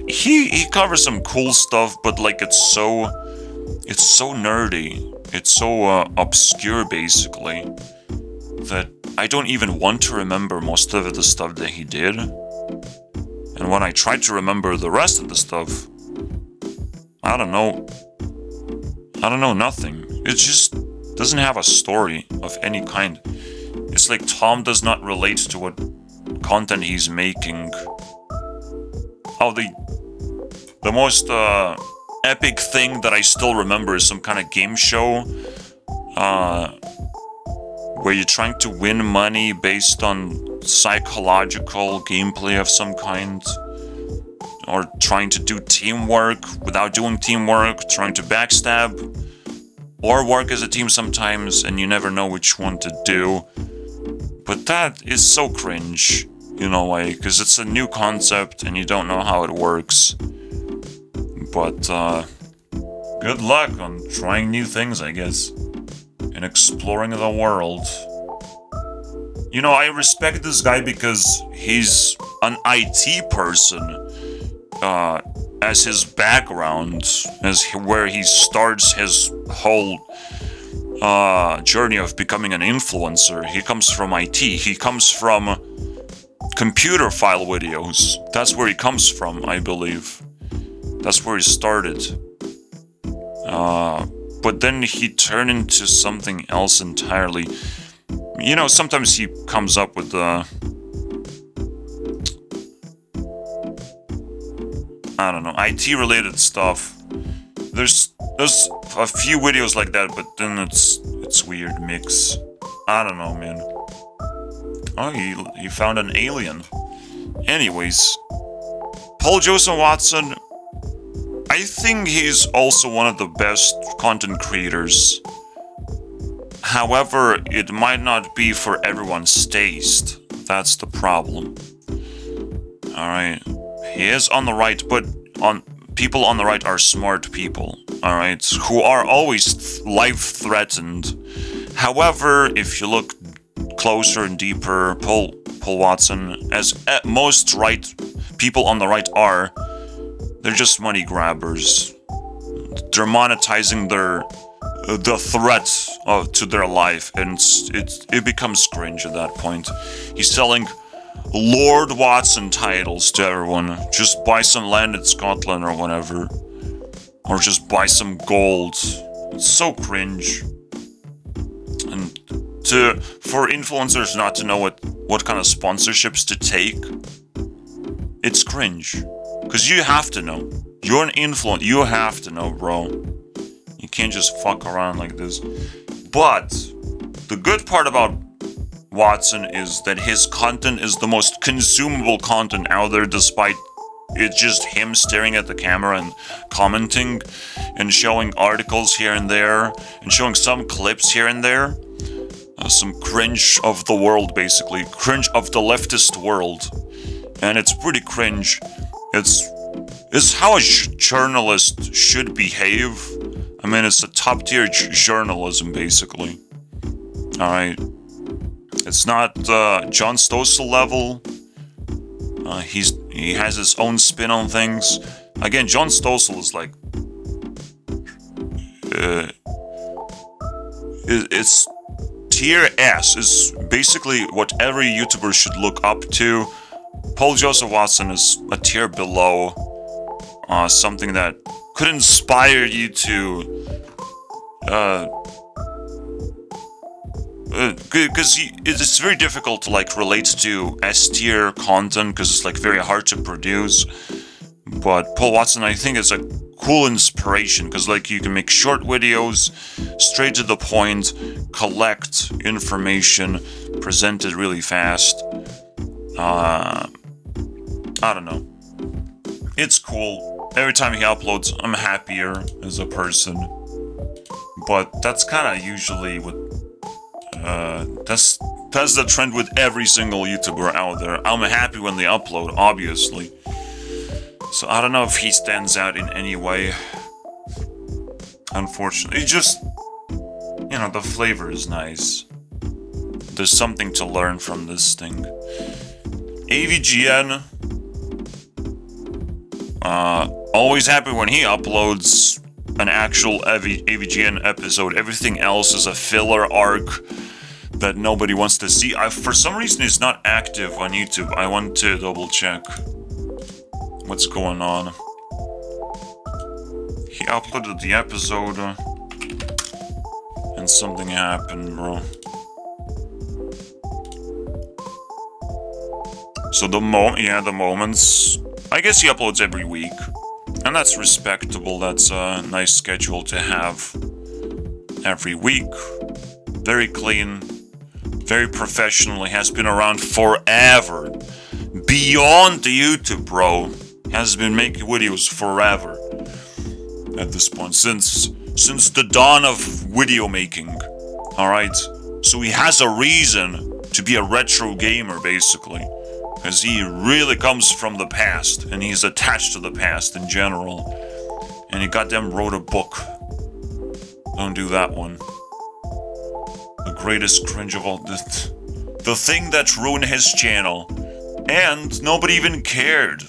he covers some cool stuff, but like it's so nerdy, it's so obscure basically, that I don't even want to remember most of the stuff that he did. And when I try to remember the rest of the stuff, I don't know nothing. It just doesn't have a story of any kind. It's like Tom does not relate to what content he's making. Oh, the most epic thing that I still remember is some kind of game show where you're trying to win money based on psychological gameplay of some kind, or trying to do teamwork without doing teamwork, trying to backstab, or work as a team sometimes, and you never know which one to do. But that is so cringe, in a way, because it's a new concept and you don't know how it works. But, good luck on trying new things, I guess, and exploring the world. You know, I respect this guy because he's an IT person, as his background, where he starts his whole journey of becoming an influencer. He comes from IT. He comes from computer file videos. That's where he comes from, I believe. That's where he started. But then he turned into something else entirely. You know, sometimes he comes up with I don't know, IT-related stuff. There's a few videos like that, but then it's weird mix. I don't know, man. Oh, he found an alien. Anyways, Paul Joseph Watson, I think he's also one of the best content creators. However, it might not be for everyone's taste. That's the problem. Alright. He is on the right, but people on the right are smart people, alright, who are always life-threatened. However, if you look closer and deeper, Paul Watson, as most right people on the right are, they're just money grabbers. They're monetizing the threat to their life, and it becomes cringe at that point. He's selling Lord Watson titles to everyone. Just buy some land in Scotland or whatever. Or just buy some gold. It's so cringe. And for influencers not to know what kind of sponsorships to take, it's cringe. Because you have to know. You're an influencer. You have to know, bro. You can't just fuck around like this. But the good part about Watson is that his content is the most consumable content out there, despite it's just him staring at the camera and commenting and showing articles here and there and showing some clips here and there. Some cringe of the world, basically. Cringe of the leftist world. And it's pretty cringe. It's how a journalist should behave. I mean, it's a top-tier journalism, basically. Alright. It's not John Stossel level. He has his own spin on things. Again, John Stossel is like... it's tier S. Is basically what every YouTuber should look up to. Paul Joseph Watson is a tier below. Something that could inspire you to... because it's very difficult to like relate to S-tier content because it's like very hard to produce. But Paul Watson, I think, is a cool inspiration because like you can make short videos, straight to the point, collect information, present it really fast. I don't know. It's cool. Every time he uploads, I'm happier as a person. But that's kind of usually what. That's the trend with every single YouTuber out there. I'm happy when they upload, obviously. So I don't know if he stands out in any way. Unfortunately, just, you know, the flavor is nice. There's something to learn from this thing. AVGN. Always happy when he uploads an actual AVGN episode. Everything else is a filler arc that nobody wants to see. For some reason, it's not active on YouTube. I want to double check what's going on. He uploaded the episode and something happened, bro. So the moments, I guess he uploads every week, and that's respectable. That's a nice schedule to have every week. Very clean, very professional. He has been around forever, beyond the YouTube, bro. Has been making videos forever at this point, since the dawn of video making. All right, so he has a reason to be a retro gamer, basically. Because he really comes from the past, and he's attached to the past in general. And he goddamn wrote a book. Don't do that one. The greatest cringe of all. The thing that ruined his channel. And nobody even cared.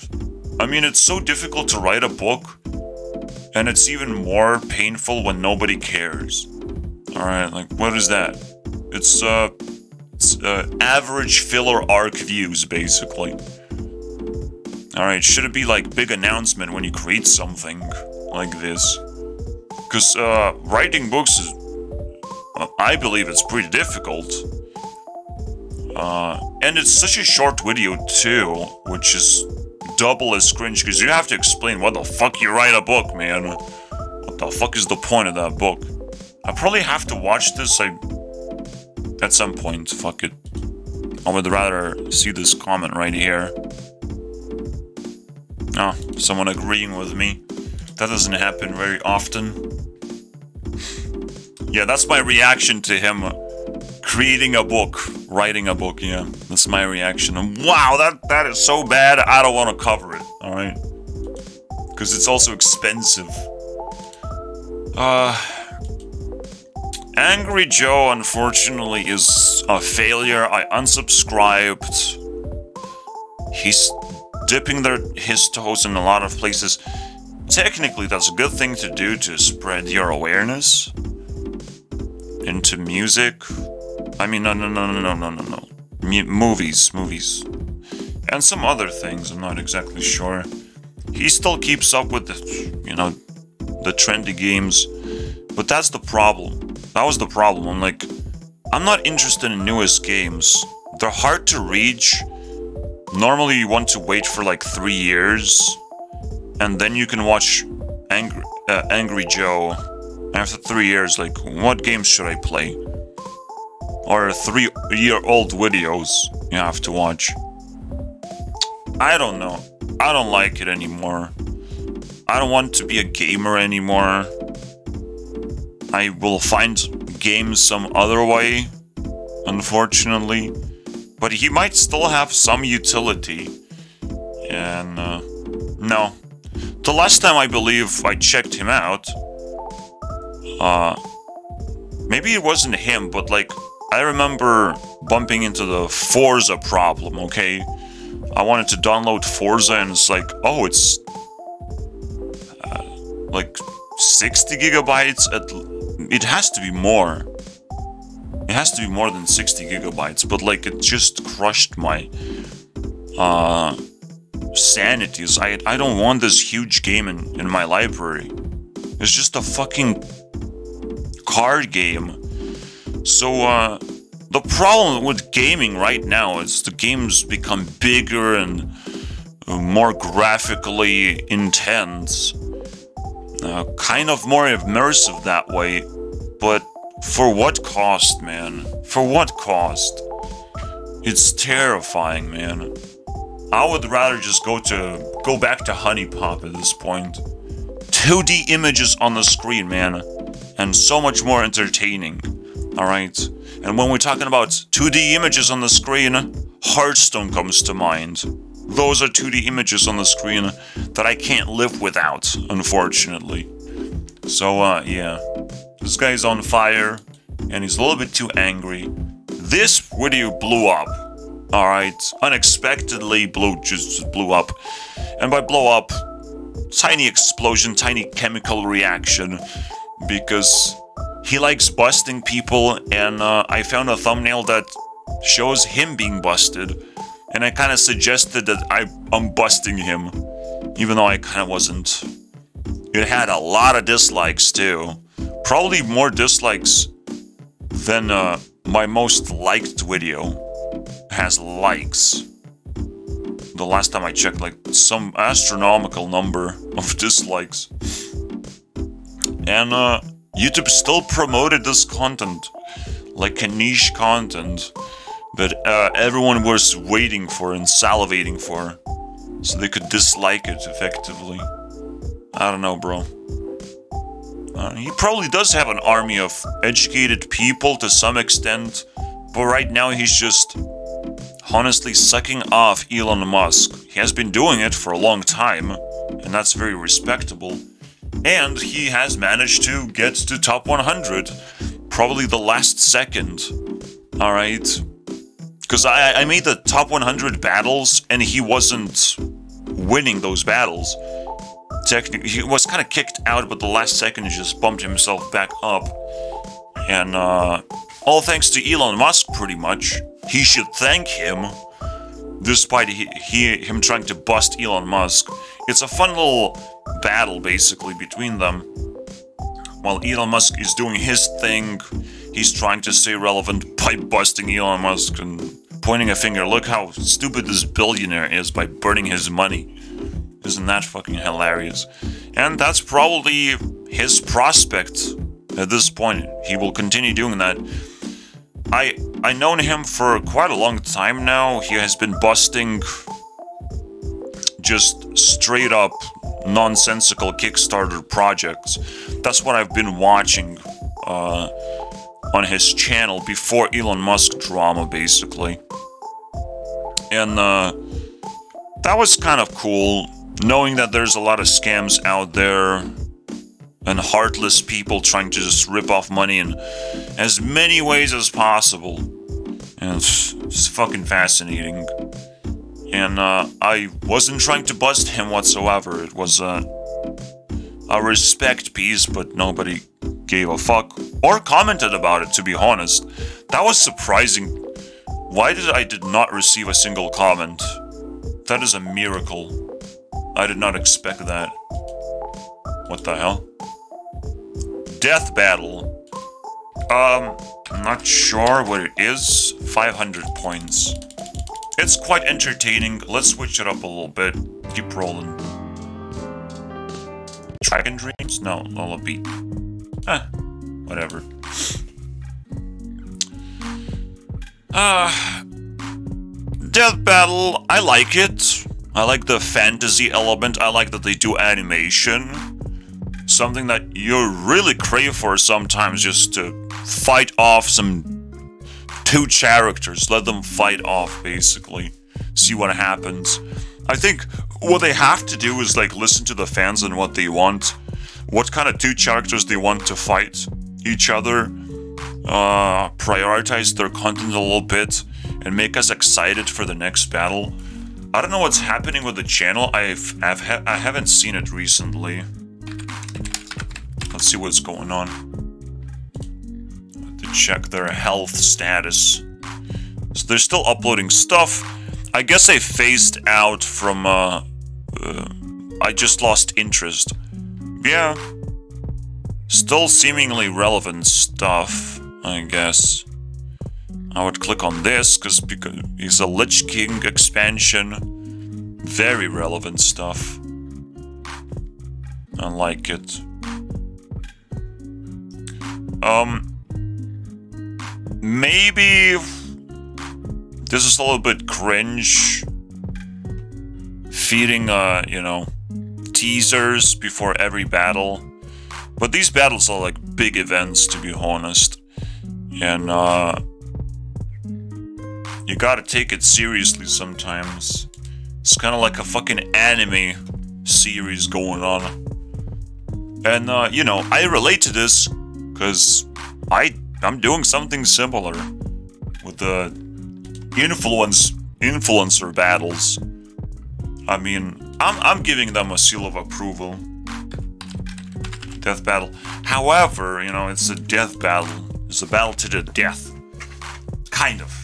I mean, it's so difficult to write a book. And it's even more painful when nobody cares. Alright, like, what is that? It's average filler arc views, basically. Alright, should it be like big announcement when you create something like this? Because writing books is, I believe it's pretty difficult. And it's such a short video too, which is double as cringe, because you have to explain what the fuck you write a book, man. What the fuck is the point of that book? I probably have to watch this, at some point. Fuck it. I would rather see this comment right here. Oh, someone agreeing with me. That doesn't happen very often. Yeah, that's my reaction to him creating a book, writing a book, yeah. That's my reaction. And wow, that is so bad, I don't want to cover it, alright? Because it's also expensive. Angry Joe, unfortunately, is a failure. I unsubscribed. He's dipping his toes in a lot of places. Technically, that's a good thing to do to spread your awareness into music. I mean, no. Movies. And some other things, I'm not exactly sure. He still keeps up with the, you know, the trendy games. But that's the problem. That was the problem. I'm like, I'm not interested in newest games. They're hard to reach. Normally you want to wait for like 3 years, and then you can watch Angry Joe. After 3 years, like, what games should I play? Or 3-year-old videos you have to watch. I don't know. I don't like it anymore. I don't want to be a gamer anymore. I will find games some other way, unfortunately. But he might still have some utility. And, no. The last time I believe I checked him out, maybe it wasn't him, but like, I remember bumping into the Forza problem, okay? I wanted to download Forza and it's like, oh, it's like 60 gigabytes. It has to be more. It has to be more than 60 gigabytes, but like, it just crushed my sanities. I don't want this huge game in my library. It's just a fucking card game. So, the problem with gaming right now is the games become bigger and more graphically intense. Kind of more immersive that way. But for what cost, man? For what cost? It's terrifying, man. I would rather just go back to Honey Pop at this point. 2D images on the screen, man. And so much more entertaining. Alright? And when we're talking about 2D images on the screen, Hearthstone comes to mind. those are 2D images on the screen that I can't live without, unfortunately. So, yeah. This guy's on fire, and he's a little bit too angry. This video blew up. Alright, unexpectedly just blew up. And by blow up, tiny explosion, tiny chemical reaction, because he likes busting people, and I found a thumbnail that shows him being busted, and I kind of suggested that I'm busting him, even though I kind of wasn't. It had a lot of dislikes too, probably more dislikes than my most liked video has likes. The last time I checked, like, some astronomical number of dislikes. And YouTube still promoted this content like a niche content that everyone was waiting for and salivating for, so they could dislike it effectively. I don't know, bro. He probably does have an army of educated people to some extent, but right now he's just honestly sucking off Elon Musk. He has been doing it for a long time, and that's very respectable. And he has managed to get to top 100, probably the last second. Alright? Because I made the top 100 battles, and he wasn't winning those battles. Technically, he was kind of kicked out, but the last second he just bumped himself back up. And all thanks to Elon Musk, pretty much. He should thank him, despite him trying to bust Elon Musk. It's a fun little battle, basically, between them. While Elon Musk is doing his thing, he's trying to stay relevant by busting Elon Musk and pointing a finger. Look how stupid this billionaire is by burning his money. Isn't that fucking hilarious? And that's probably his prospect at this point. He will continue doing that. I known him for quite a long time now. He has been busting just straight up nonsensical Kickstarter projects. That's what I've been watching on his channel before Elon Musk drama, basically. And that was kind of cool, knowing that there's a lot of scams out there and heartless people trying to just rip off money in as many ways as possible. And it's fucking fascinating. And I wasn't trying to bust him whatsoever. It was a respect piece, but nobody gave a fuck or commented about it, to be honest. That was surprising. Why did I not receive a single comment? That is a miracle. I did not expect that. What the hell? Death battle. I'm not sure what it is. 500 points. It's quite entertaining. Let's switch it up a little bit. Keep rolling. Dragon Dreams? No, Lullaby. Whatever. Death battle. I like it. I like the fantasy element. I like that they do animation. Something that you really crave for sometimes, just to fight off some two characters. Let them fight off, basically. See what happens. I think what they have to do is, like, listen to the fans and what they want. What kind of two characters they want to fight each other. Prioritize their content a little bit. And make us excited for the next battle. I don't know what's happening with the channel. I haven't seen it recently. Let's see what's going on. To check their health status. So they're still uploading stuff. I guess I phased out from, I just lost interest. Yeah. Still seemingly relevant stuff, I guess. I would click on this, because it's a Lich King expansion. Very relevant stuff. I like it. Maybe this is a little bit cringe. Feeding, you know, teasers before every battle. But these battles are like big events, to be honest. And, you gotta take it seriously sometimes. It's kind of like a fucking anime series going on. And, you know, I relate to this because I'm doing something similar with the influencer battles. I mean, I'm giving them a seal of approval. Death battle. However, you know, it's a death battle. It's a battle to the death. Kind of.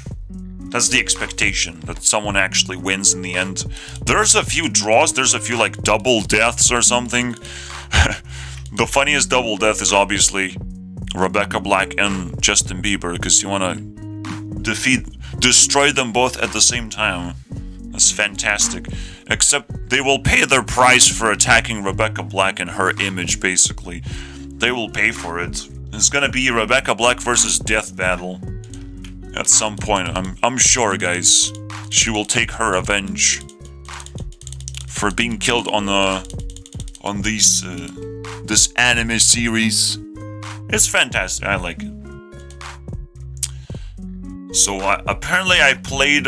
That's the expectation, that someone actually wins in the end. There's a few draws, there's a few like double deaths or something. The funniest double death is obviously Rebecca Black and Justin Bieber, because you want to destroy them both at the same time. That's fantastic. Except they will pay their price for attacking Rebecca Black and her image, basically. They will pay for it. It's gonna be Rebecca Black versus Death Battle. At some point, I'm sure, guys. She will take her revenge for being killed on this anime series. It's fantastic. I like it. So apparently, I played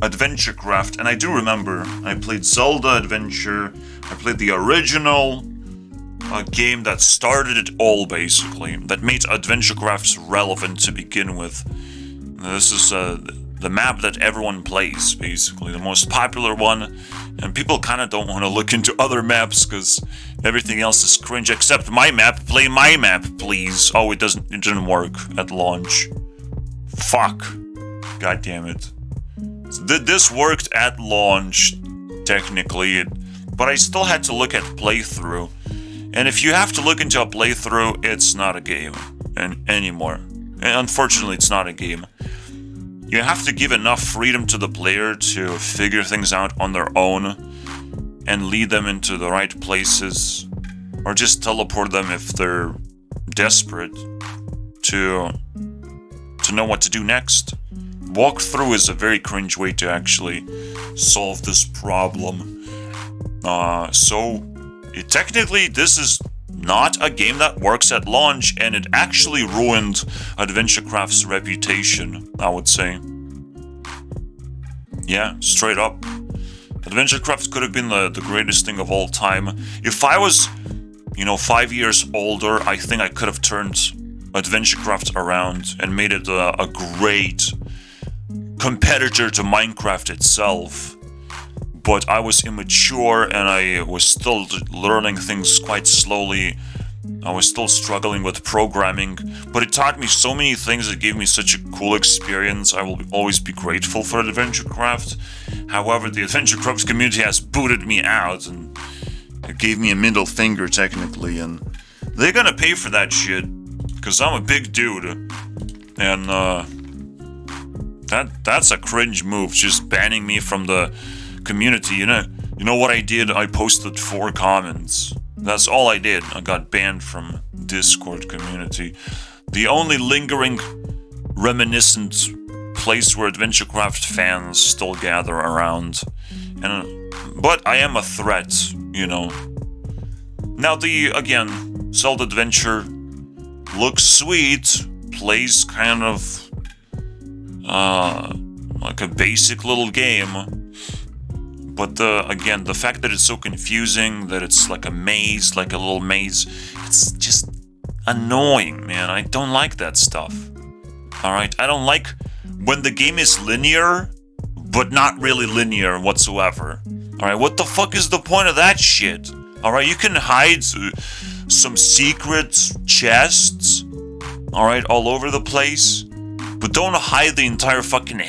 Adventure Craft, and I do remember I played Zelda Adventure. I played the original game that started it all, basically, that made Adventure Crafts relevant to begin with. This is the map that everyone plays, basically, the most popular one, and people kind of don't want to look into other maps because everything else is cringe except my map. Play my map, please. Oh, it didn't work at launch. Fuck. God damn it. This worked at launch, technically, but I still had to look at playthrough. And if you have to look into a playthrough, it's not a game anymore. And unfortunately, it's not a game. You have to give enough freedom to the player to figure things out on their own and lead them into the right places, or just teleport them if they're desperate to know what to do next. Walkthrough is a very cringe way to actually solve this problem. Technically, this is not a game that works at launch, and it actually ruined Adventure Craft's reputation, I would say. Yeah, straight up. Adventure Craft could have been the greatest thing of all time. If I was, you know, 5 years older, I think I could have turned Adventure Craft around and made it a great competitor to Minecraft itself. But I was immature and I was still learning things quite slowly. I was still struggling with programming, but it taught me so many things. It gave me such a cool experience. I will always be grateful for Adventure Craft. However, the Adventure Craft community has booted me out, and it gave me a middle finger, technically, and they're gonna pay for that shit, because I'm a big dude, and that's a cringe move, just banning me from the community. You know what I did? I posted 4 comments. That's all I did. I got banned from Discord community. The only lingering reminiscent place where Adventure Craft fans still gather around. But I am a threat, you know. Now again, Zelda Adventure looks sweet, plays kind of like a basic little game. But again, the fact that it's so confusing, that it's like a maze, like a little maze, it's just annoying, man. I don't like that stuff. Alright, I don't like when the game is linear, but not really linear whatsoever. Alright, what the fuck is the point of that shit? Alright, you can hide some secret chests, alright, all over the place, but don't hide the entire fucking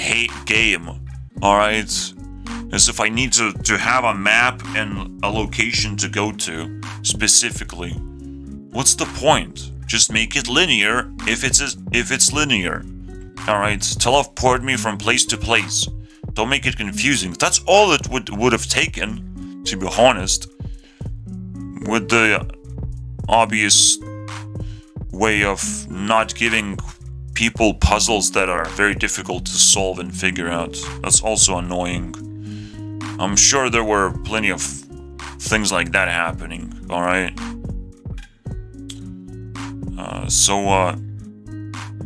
game, alright? As if I need to have a map and a location to go to, specifically. What's the point? Just make it linear if it's linear. Alright, teleport me from place to place. Don't make it confusing. That's all it would have taken, to be honest. With the obvious way of not giving people puzzles that are very difficult to solve and figure out. That's also annoying. I'm sure there were plenty of things like that happening, alright?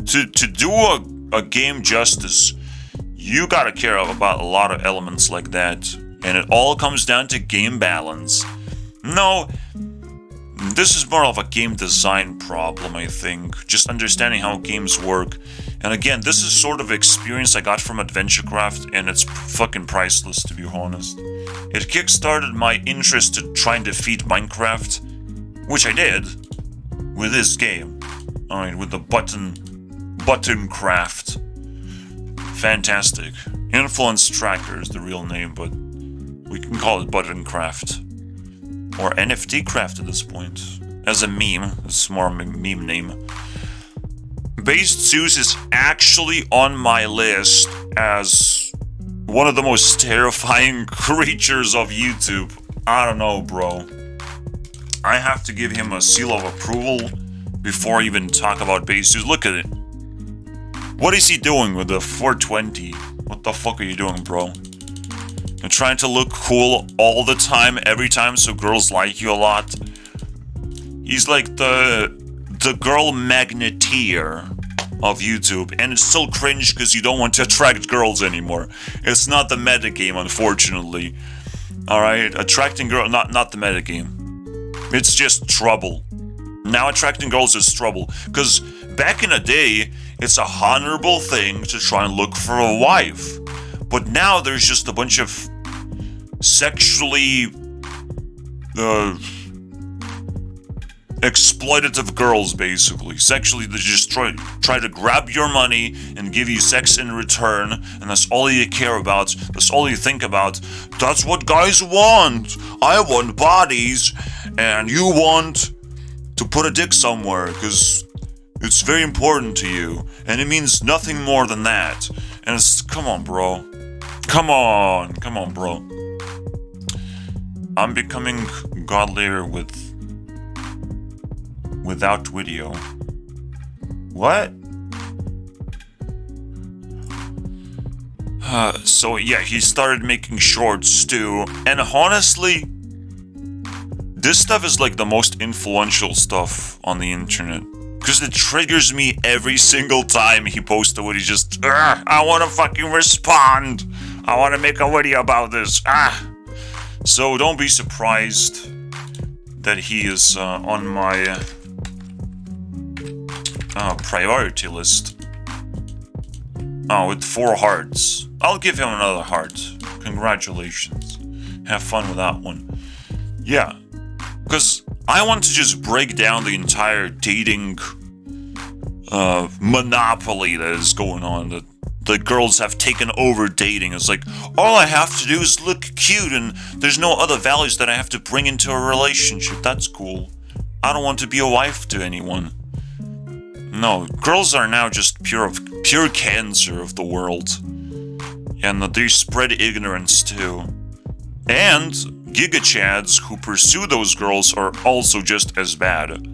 To do a game justice, you gotta care about a lot of elements like that. And it all comes down to game balance. No, this is more of a game design problem, I think. Just understanding how games work. And again, this is sort of experience I got from AdventureCraft, and it's fucking priceless, to be honest. It kickstarted my interest to try and defeat Minecraft, which I did with this game. Alright, with the button craft. Fantastic. Influence Tracker is the real name, but we can call it Button Craft. Or NFT Craft at this point. As a meme. It's more of a meme name. Based Zeus is actually on my list as one of the most terrifying creatures of YouTube. I don't know, bro. I have to give him a seal of approval before I even talk about Based Zeus. Look at it. What is he doing with the 420? What the fuck are you doing, bro? You're trying to look cool all the time, every time, so girls like you a lot. He's like the girl magneteer of YouTube, and it's still cringe because you don't want to attract girls anymore. It's not the meta game, unfortunately. Alright, attracting girls, not the meta game. It's just trouble. Now attracting girls is trouble, because back in the day, it's a honorable thing to try and look for a wife. But now there's just a bunch of sexually exploitative girls, basically. Sexually, they just try to grab your money and give you sex in return, and that's all you care about. That's all you think about. That's what guys want. I want bodies, and you want to put a dick somewhere, because it's very important to you, and it means nothing more than that. And it's, come on, bro. Come on, bro. I'm becoming godlier without video. What? So yeah, he started making shorts too, and honestly, this stuff is like the most influential stuff on the internet. Because it triggers me every single time he posts a video. Just, I want to fucking respond. I want to make a video about this. So don't be surprised that he is on my priority list. Oh, with 4 hearts. I'll give him another heart. Congratulations. Have fun with that one. Yeah. Because I want to just break down the entire dating monopoly that is going on. That the girls have taken over dating. It's like, all I have to do is look cute, and there's no other values that I have to bring into a relationship. That's cool. I don't want to be a wife to anyone. No, girls are now just pure cancer of the world. And they spread ignorance too. And gigachads who pursue those girls are also just as bad.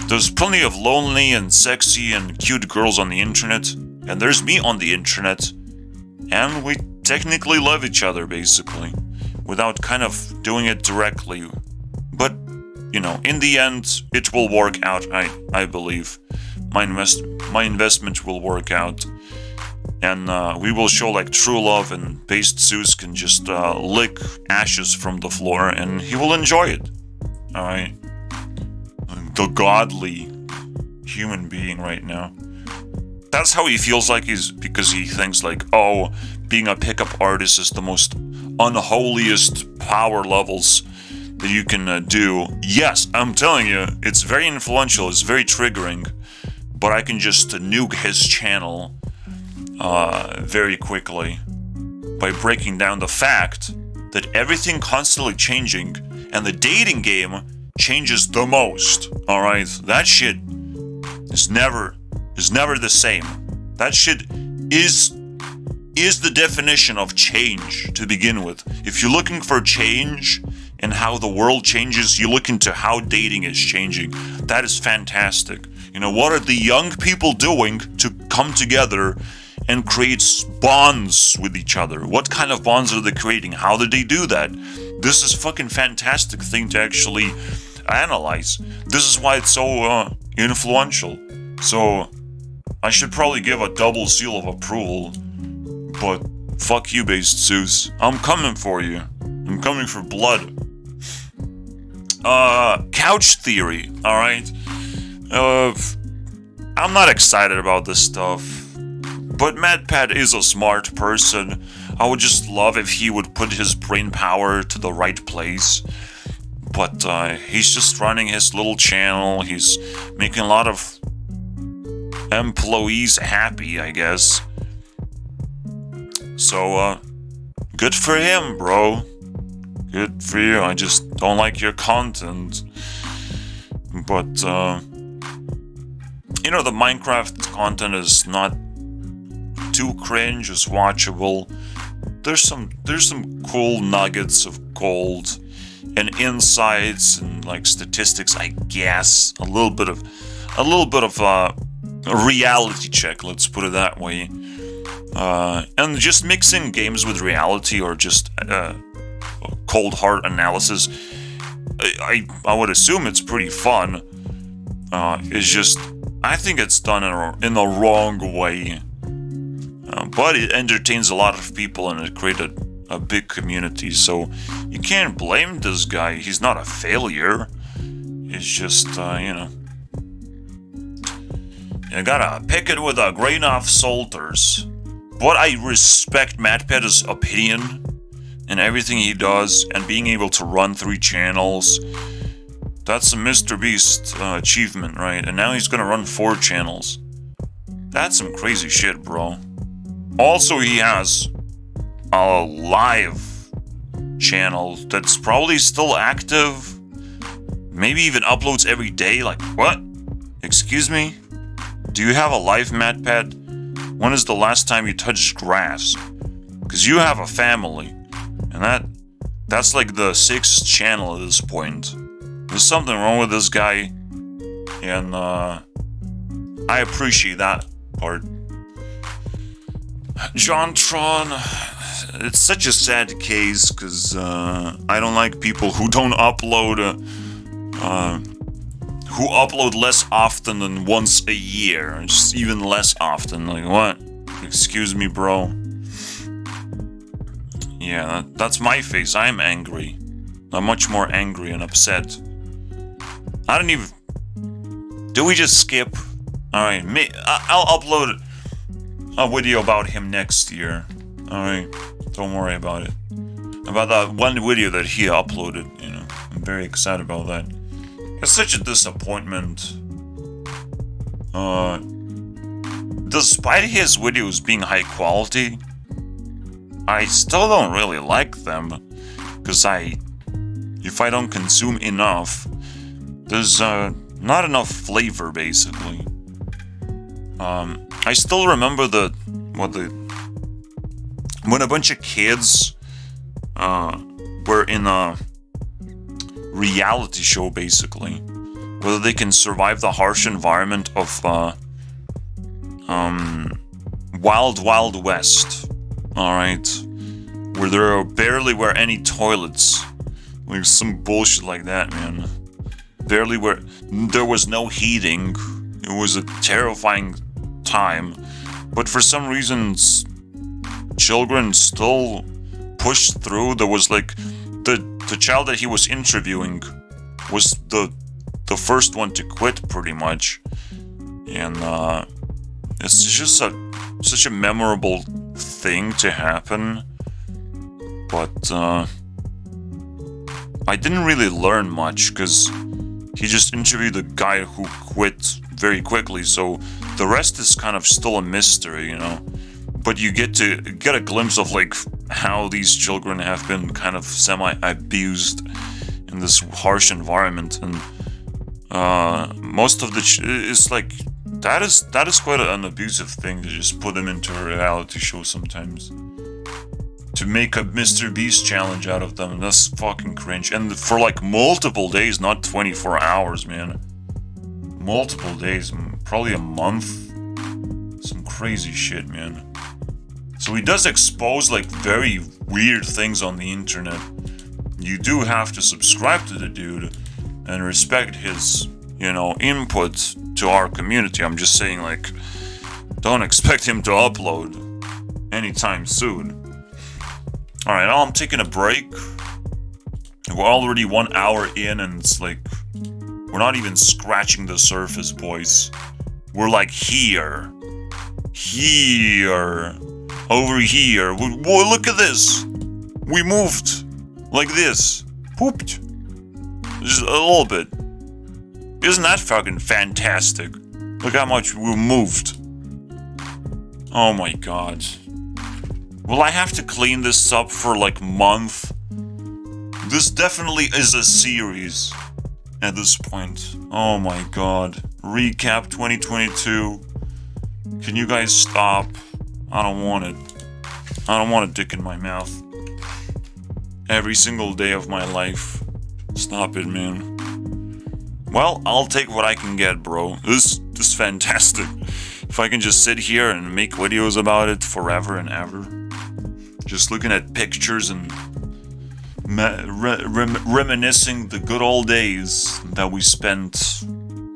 There's plenty of lonely and sexy and cute girls on the internet, and there's me on the internet, and we technically love each other, basically, without kind of doing it directly. But, you know, in the end, it will work out, I believe. My investment will work out, and we will show like true love, and Based Zeus can just lick ashes from the floor, and he will enjoy it. Alright? The godly human being right now. That's how he feels like because he thinks like, oh, being a pickup artist is the most unholiest power levels that you can do. Yes, I'm telling you, it's very influential, it's very triggering, but I can just nuke his channel very quickly by breaking down the fact that everything constantly changing, and the dating game changes the most. Alright, that shit is never the same. That shit is the definition of change to begin with. If you're looking for change and how the world changes, you look into how dating is changing. That is fantastic. You know, what are the young people doing to come together and create bonds with each other? What kind of bonds are they creating? How did they do that? This is a fucking fantastic thing to actually analyze. This is why it's so influential. So I should probably give a double seal of approval, but fuck you, Based Zeus. I'm coming for you. I'm coming for blood. Couch theory, alright? I'm not excited about this stuff. But MadPat is a smart person. I would just love if he would put his brain power to the right place. But he's just running his little channel. He's making a lot of employees happy, I guess. So, good for him, bro. Good for you. I just don't like your content. But, you know, the Minecraft content is not too cringe, it's watchable. There's some cool nuggets of gold and insights and like statistics, I guess. A little bit of a reality check, let's put it that way. And just mixing games with reality or just cold hard analysis, I would assume it's pretty fun. It's just, I think it's done in the wrong way. But it entertains a lot of people and it created a big community, so you can't blame this guy. He's not a failure. It's just, you know, you gotta pick it with a grain of salters. But I respect MadPat's opinion and everything he does, and being able to run 3 channels. That's a Mr. Beast achievement, right? And now he's gonna run 4 channels. That's some crazy shit, bro. Also, he has a live channel that's probably still active. Maybe even uploads every day. Like, what? Excuse me? Do you have a live MadPat? When is the last time you touched grass? Because you have a family. And that's like the 6th channel at this point. There's something wrong with this guy. And, I appreciate that part. JonTron, it's such a sad case, because I don't like people who don't upload, who upload less often than once a year, just even less often. Like, what? Excuse me, bro. Yeah, that's my face. I'm angry. I'm much more angry and upset. I don't even... Do we just skip? Alright, I'll upload a video about him next year. Alright, don't worry about it. About that one video that he uploaded, you know. I'm very excited about that. It's such a disappointment. Despite his videos being high quality, I still don't really like them. Because if I don't consume enough, there's not enough flavor, basically. I still remember when a bunch of kids were in a reality show, basically, whether they can survive the harsh environment of Wild Wild West, alright, where there barely were any toilets, like some bullshit like that, man. Barely were, there was no heating. It was a terrifying time, but for some reasons children still pushed through. There was like the child that he was interviewing was the first one to quit, pretty much. And it's just such a memorable thing to happen. But I didn't really learn much, because he just interviewed a guy who quit very quickly, so the rest is kind of still a mystery, you know. But you get a glimpse of like how these children have been kind of semi-abused in this harsh environment, and most of it's like that is quite an abusive thing to just put them into a reality show sometimes. To make a Mr. Beast challenge out of them, that's fucking cringe. And for like multiple days, not 24 hours, man. Multiple days, probably a month. Some crazy shit, man. So he does expose like very weird things on the internet. You do have to subscribe to the dude and respect his, you know, input to our community. I'm just saying, like, don't expect him to upload anytime soon. Alright, now I'm taking a break. We're already 1 hour in and it's like, we're not even scratching the surface, boys. We're like here. Here. Over here. Whoa, look at this. We moved. Like this. Whooped. Just a little bit. Isn't that fucking fantastic? Look how much we moved. Oh my god. Will I have to clean this up for like a month? This definitely is a series at this point. Oh my god. Recap 2022. Can you guys stop? I don't want it. I don't want a dick in my mouth. Every single day of my life. Stop it, man. Well, I'll take what I can get, bro. This is fantastic. If I can just sit here and make videos about it forever and ever. Just looking at pictures and reminiscing the good old days that we spent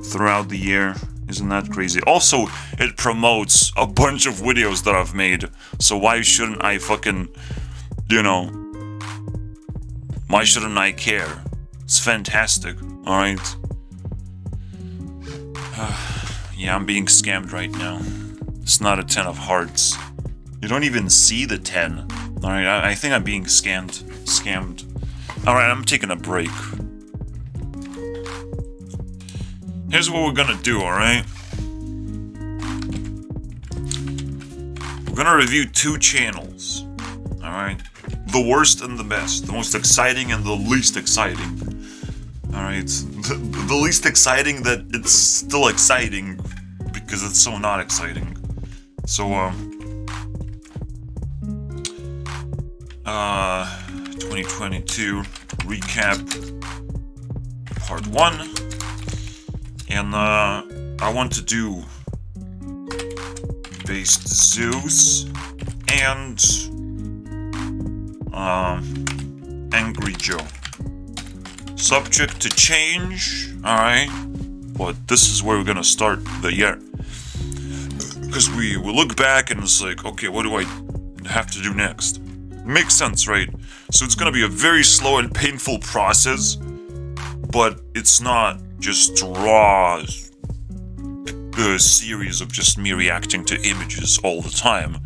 throughout the year. Isn't that crazy? Also, it promotes a bunch of videos that I've made. So why shouldn't I fucking, you know, why shouldn't I care? It's fantastic, alright? Yeah, I'm being scammed right now. It's not a 10 of hearts. You don't even see the 10. Alright, I think I'm being scammed. Alright, I'm taking a break. Here's what we're gonna do, alright? We're gonna review 2 channels. Alright? The worst and the best. The most exciting and the least exciting. Alright? The least exciting that it's still exciting because it's so not exciting. So, 2022 recap part 1. And, I want to do Based Zeus and, Angry Joe. Subject to change, alright? But this is where we're gonna start the year. Because we look back and it's like, okay, what do I have to do next? Makes sense, right? So it's gonna be a very slow and painful process, but it's not just raw series of just me reacting to images all the time.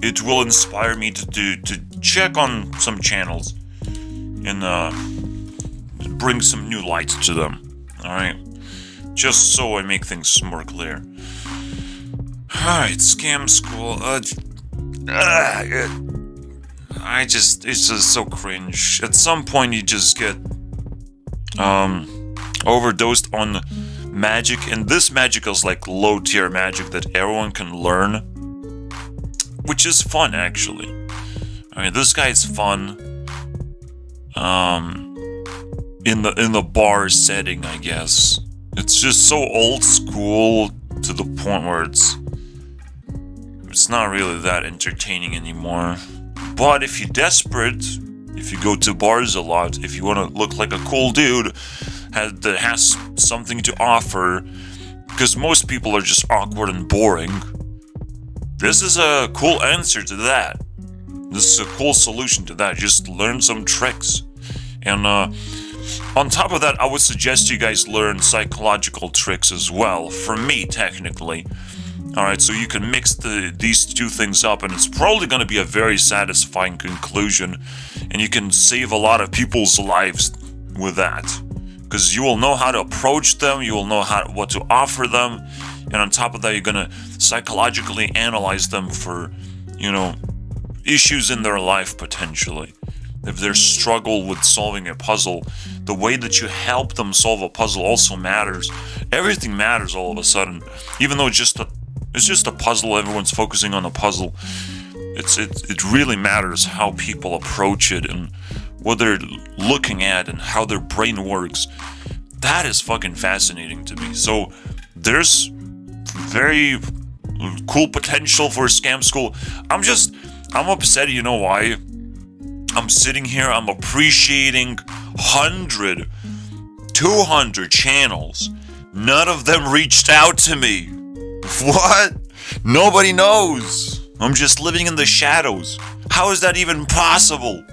It will inspire me to check on some channels and bring some new light to them. Alright? Just so I make things more clear. Alright, Scam School. It's just so cringe. At some point you just get overdosed on magic, and this magic is like low tier magic that everyone can learn, which is fun actually. I mean, this guy's fun in the bar setting, I guess. It's just so old school to the point where it's not really that entertaining anymore. But if you're desperate, if you go to bars a lot, if you want to look like a cool dude that has something to offer, because most people are just awkward and boring, this is a cool answer to that. This is a cool solution to that. Just learn some tricks. And on top of that, I would suggest you guys learn psychological tricks as well, for me, technically. Alright, so you can mix these 2 things up, and it's probably going to be a very satisfying conclusion, and you can save a lot of people's lives with that. Because you will know how to approach them, you will know what to offer them, and on top of that, you're going to psychologically analyze them for, you know, issues in their life, potentially. If they struggle with solving a puzzle, the way that you help them solve a puzzle also matters. Everything matters all of a sudden, even though it's just a puzzle, everyone's focusing on the puzzle. It really matters how people approach it and what they're looking at and how their brain works. That is fucking fascinating to me. So there's very cool potential for Scam School. I'm upset, you know why? I'm sitting here, I'm appreciating 100, 200 channels. None of them reached out to me. What? Nobody knows. I'm just living in the shadows. How is that even possible?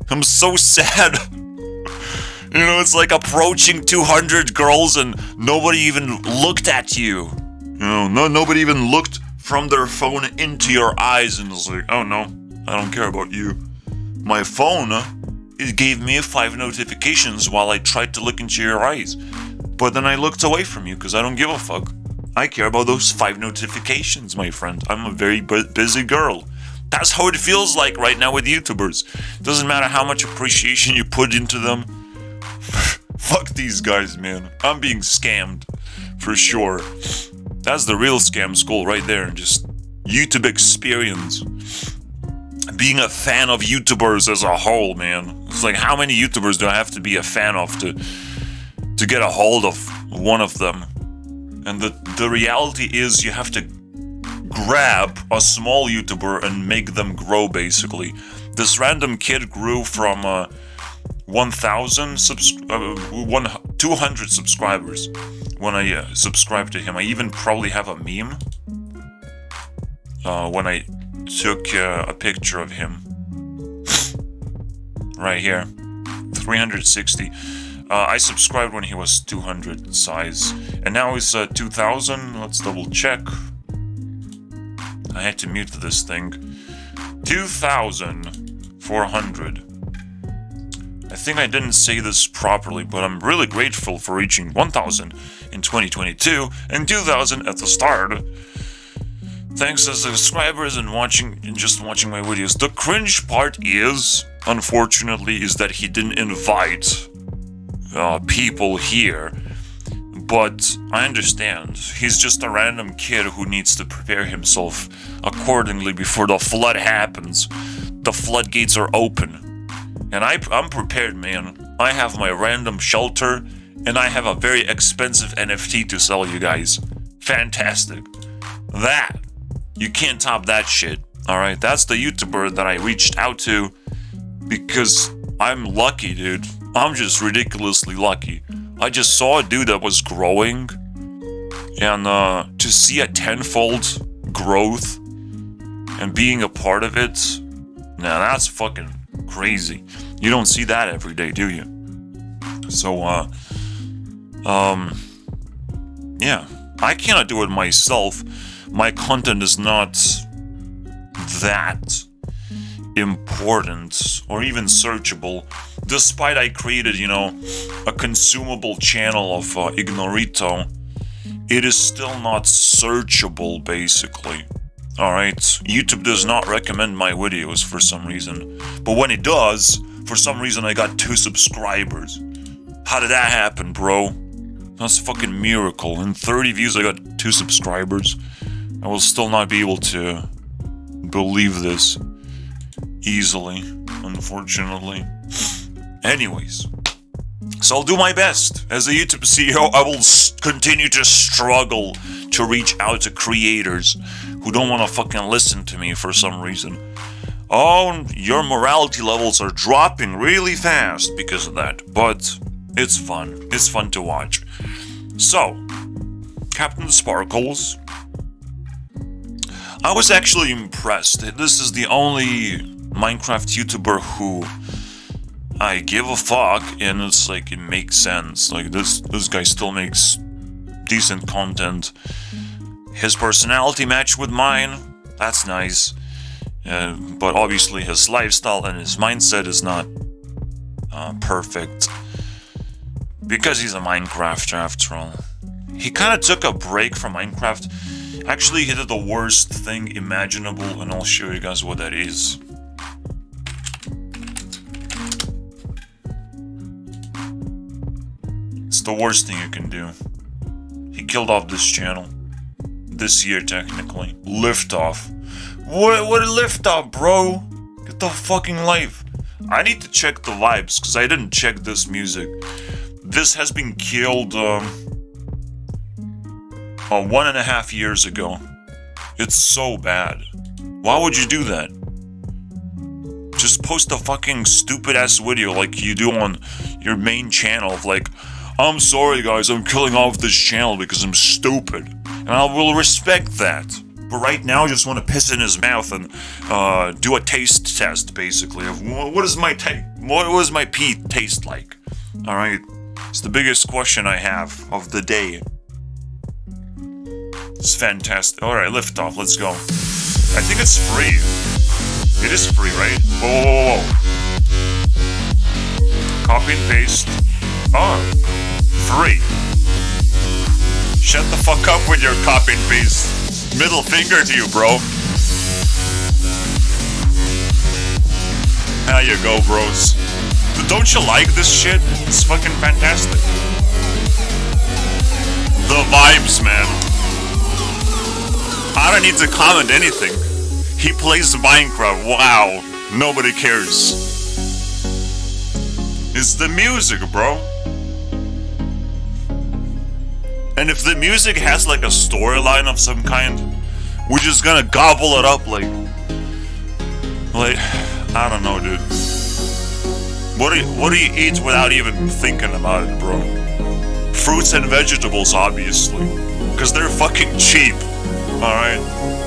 I'm so sad. You know, it's like approaching 200 girls and nobody even looked at you. You know, nobody even looked from their phone into your eyes and was like, oh no, I don't care about you. My phone, it gave me 5 notifications while I tried to look into your eyes. But then I looked away from you because I don't give a fuck. I care about those 5 notifications, my friend. I'm a very busy girl. That's how it feels like right now with YouTubers. Doesn't matter how much appreciation you put into them. Fuck these guys, man. I'm being scammed. For sure. That's the real scam school right there. Just YouTube experience. Being a fan of YouTubers as a whole, man. It's like, how many YouTubers do I have to be a fan of to get a hold of one of them? And the reality is you have to grab a small YouTuber and make them grow, basically. This random kid grew from 200 subscribers when I subscribed to him. I even probably have a meme when I took a picture of him. Right here. 360. I subscribed when he was 200 size. And now he's 2000. Let's double check. I had to mute this thing. 2,400. I think I didn't say this properly, but I'm really grateful for reaching 1,000 in 2022 and 2,000 at the start. Thanks to subscribers and just watching my videos. The cringe part is, unfortunately, is that he didn't invite people here. But I understand. He's just a random kid who needs to prepare himself accordingly before the flood happens. The floodgates are open. And I'm prepared, man. I have my random shelter, and I have a very expensive NFT to sell you guys. Fantastic. That, you can't top that shit. Alright, that's the YouTuber that I reached out to because I'm lucky, dude. I'm just ridiculously lucky. I just saw a dude that was growing, and to see a tenfold growth and being a part of it, now that's fucking crazy. You don't see that every day, do you? So, yeah, I cannot do it myself. My content is not that important or even searchable. Despite I created, you know, a consumable channel of Ignorito, it is still not searchable, basically. Alright, YouTube does not recommend my videos for some reason. But when it does, for some reason I got 2 subscribers. How did that happen, bro? That's a fucking miracle. In 30 views I got 2 subscribers. I will still not be able to believe this easily, unfortunately. Anyways, so I'll do my best. As a YouTube CEO, I will continue to struggle to reach out to creators who don't want to fucking listen to me for some reason. Oh, your morality levels are dropping really fast because of that, but it's fun. It's fun to watch. So, Captain Sparkles. I was actually impressed. This is the only Minecraft YouTuber who I give a fuck, and it's like, it makes sense. Like, this guy still makes decent content. His personality matched with mine. That's nice. But obviously his lifestyle and his mindset is not perfect. Because he's a Minecrafter after all. He kind of took a break from Minecraft. Actually, he did the worst thing imaginable, and I'll show you guys what that is. It's the worst thing you can do. He killed off this channel. This year, technically. Liftoff. What a liftoff, bro? Get the fucking life. I need to check the vibes, because I didn't check this music. This has been killed, 1.5 years ago. It's so bad. Why would you do that? Just post a fucking stupid-ass video like you do on your main channel of like, I'm sorry guys, I'm killing off this channel because I'm stupid. And I will respect that. But right now I just want to piss in his mouth and do a taste test, basically, of what is my was my pee taste like? Alright, it's the biggest question I have of the day. It's fantastic. Alright, lift off, let's go. I think it's free. It is free, right? Whoa, whoa, whoa, whoa. Copy and paste. Oh, free. Shut the fuck up with your copy and paste. Middle finger to you, bro. There you go, bros. Don't you like this shit? It's fucking fantastic. The vibes, man. I don't need to comment anything. He plays Minecraft. Wow. Nobody cares. It's the music, bro. And if the music has like a storyline of some kind, we're just gonna gobble it up like, I don't know, dude. What do you eat without even thinking about it, bro? Fruits and vegetables, obviously. Because they're fucking cheap. Alright?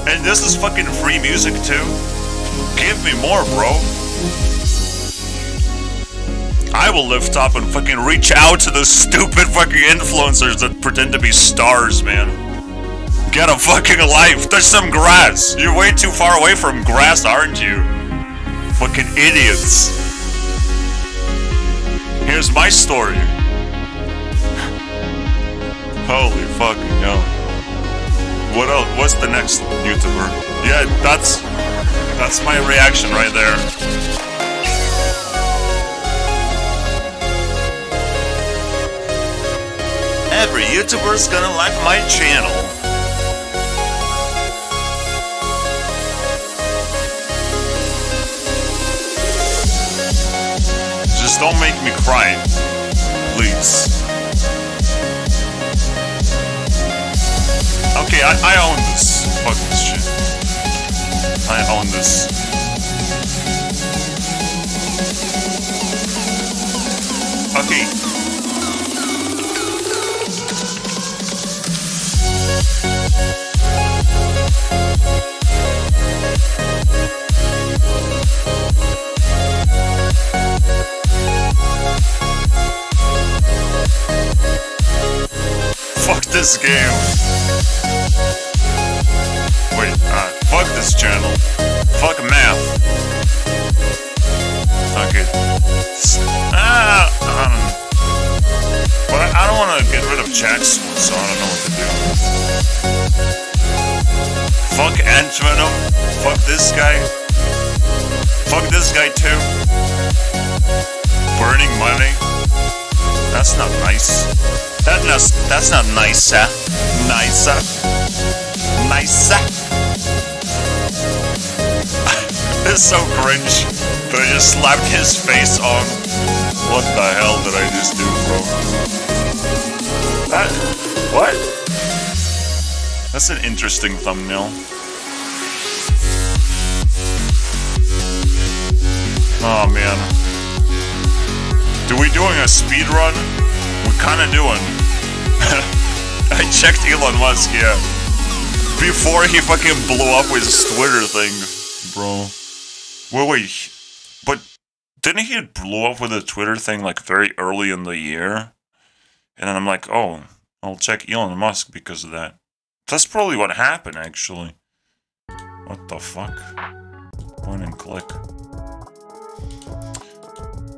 And this is fucking free music, too. Give me more, bro. I will lift up and fucking reach out to the stupid fucking influencers that pretend to be stars, man. Get a fucking life. There's some grass. You're way too far away from grass, aren't you? Fucking idiots. Here's my story. Holy fucking hell. What else? What's the next YouTuber? Yeah, that's my reaction right there. Every YouTuber's gonna like my channel. Just don't make me cry, please. Okay, I own this. Fuck this shit. I own this. Okay. Fuck this game. Wait, fuck this channel. Fuck math. Okay. I don't know. But I don't want to get rid of Jackson, so I don't know what to do. Fuck Ant-Venom. Fuck this guy. Fuck this guy too. Burning money. That's not nice. That's not nice, nice. It's so cringe that I just slapped his face on. What the hell did I just do, bro? What? That's an interesting thumbnail. Oh man. Do we doing a speed run? We're kinda doing. I checked Elon Musk, yeah. Before he fucking blew up with his Twitter thing, bro. Wait. But didn't he blow up with a Twitter thing like very early in the year? And then I'm like, oh, I'll check Elon Musk because of that. That's probably what happened, actually. What the fuck? Point and click.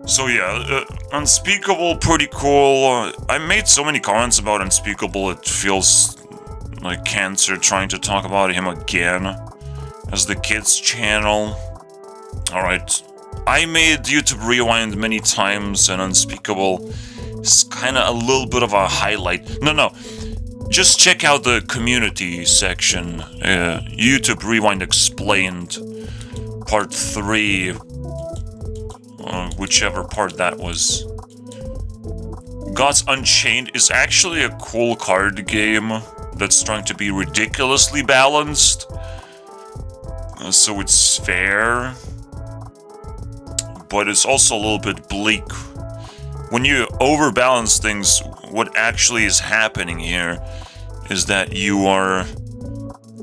So yeah, Unspeakable, pretty cool. I made so many comments about Unspeakable, it feels like cancer trying to talk about him again as the kids channel. Alright, I made YouTube Rewind many times, and Unspeakable is kinda a little bit of a highlight. No, just check out the community section. YouTube Rewind Explained, part 3. Whichever part that was. Gods Unchained is actually a cool card game that's trying to be ridiculously balanced. So it's fair. But it's also a little bit bleak. When you overbalance things, what actually is happening here is that you are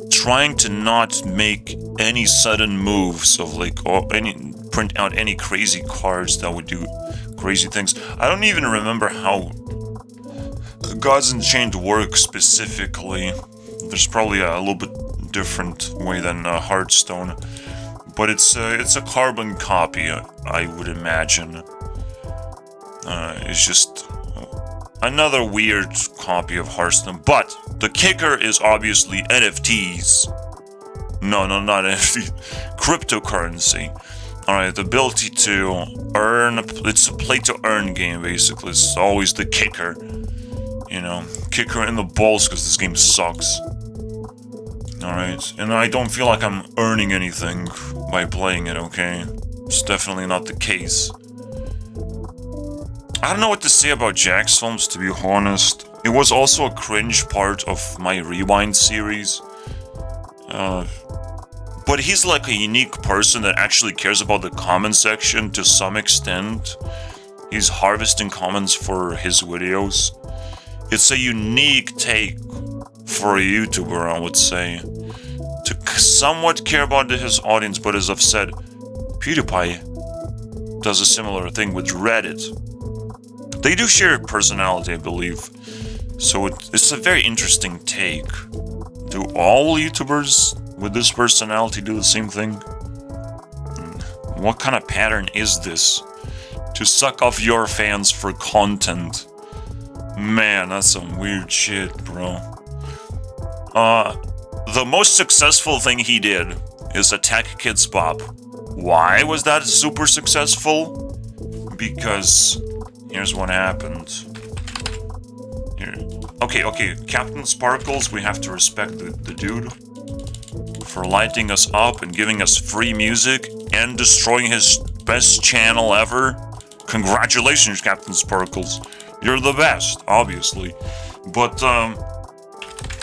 trying to not make any sudden moves of like, or print out any crazy cards that would do crazy things. I don't even remember how Gods Unchained works specifically. There's probably a little bit different way than Hearthstone, but it's a carbon copy, I would imagine. It's just another weird copy of Hearthstone, but the kicker is obviously NFTs. No, not NFT. Cryptocurrency. Alright, the ability to earn. It's a play-to-earn game, basically. It's always the kicker. You know, kicker in the balls because this game sucks. Alright, and I don't feel like I'm earning anything by playing it, okay? It's definitely not the case. I don't know what to say about Jack's films, to be honest. It was also a cringe part of my Rewind series. But he's like a unique person that actually cares about the comment section to some extent. He's harvesting comments for his videos. It's a unique take for a YouTuber, I would say. To somewhat care about his audience, but as I've said, PewDiePie does a similar thing with Reddit. They do share personality, I believe. So it's a very interesting take. Do all YouTubers with this personality do the same thing? What kind of pattern is this? To suck off your fans for content. Man, that's some weird shit, bro. The most successful thing he did is attack Kids Bop. Why was that super successful? Because here's what happened. Here. Okay, Captain Sparkles, we have to respect the dude for lighting us up and giving us free music and destroying his best channel ever. Congratulations, Captain Sparkles. You're the best, obviously. But,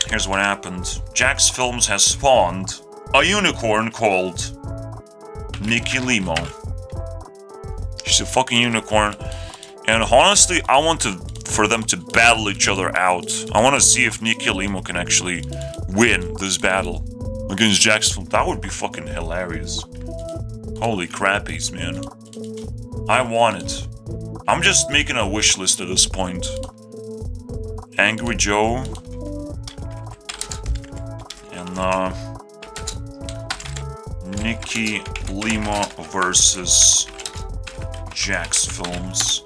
here's what happened. Jack's Films has spawned a unicorn called Nikki Limo. She's a fucking unicorn. And honestly, I want for them to battle each other out. I want to see if Nikki Limo can actually win this battle against Jack's Film. That would be fucking hilarious. Holy crappies, man. I want it. I'm just making a wish list at this point. Angry Joe. And, Nikki Limo versus Jack's Films.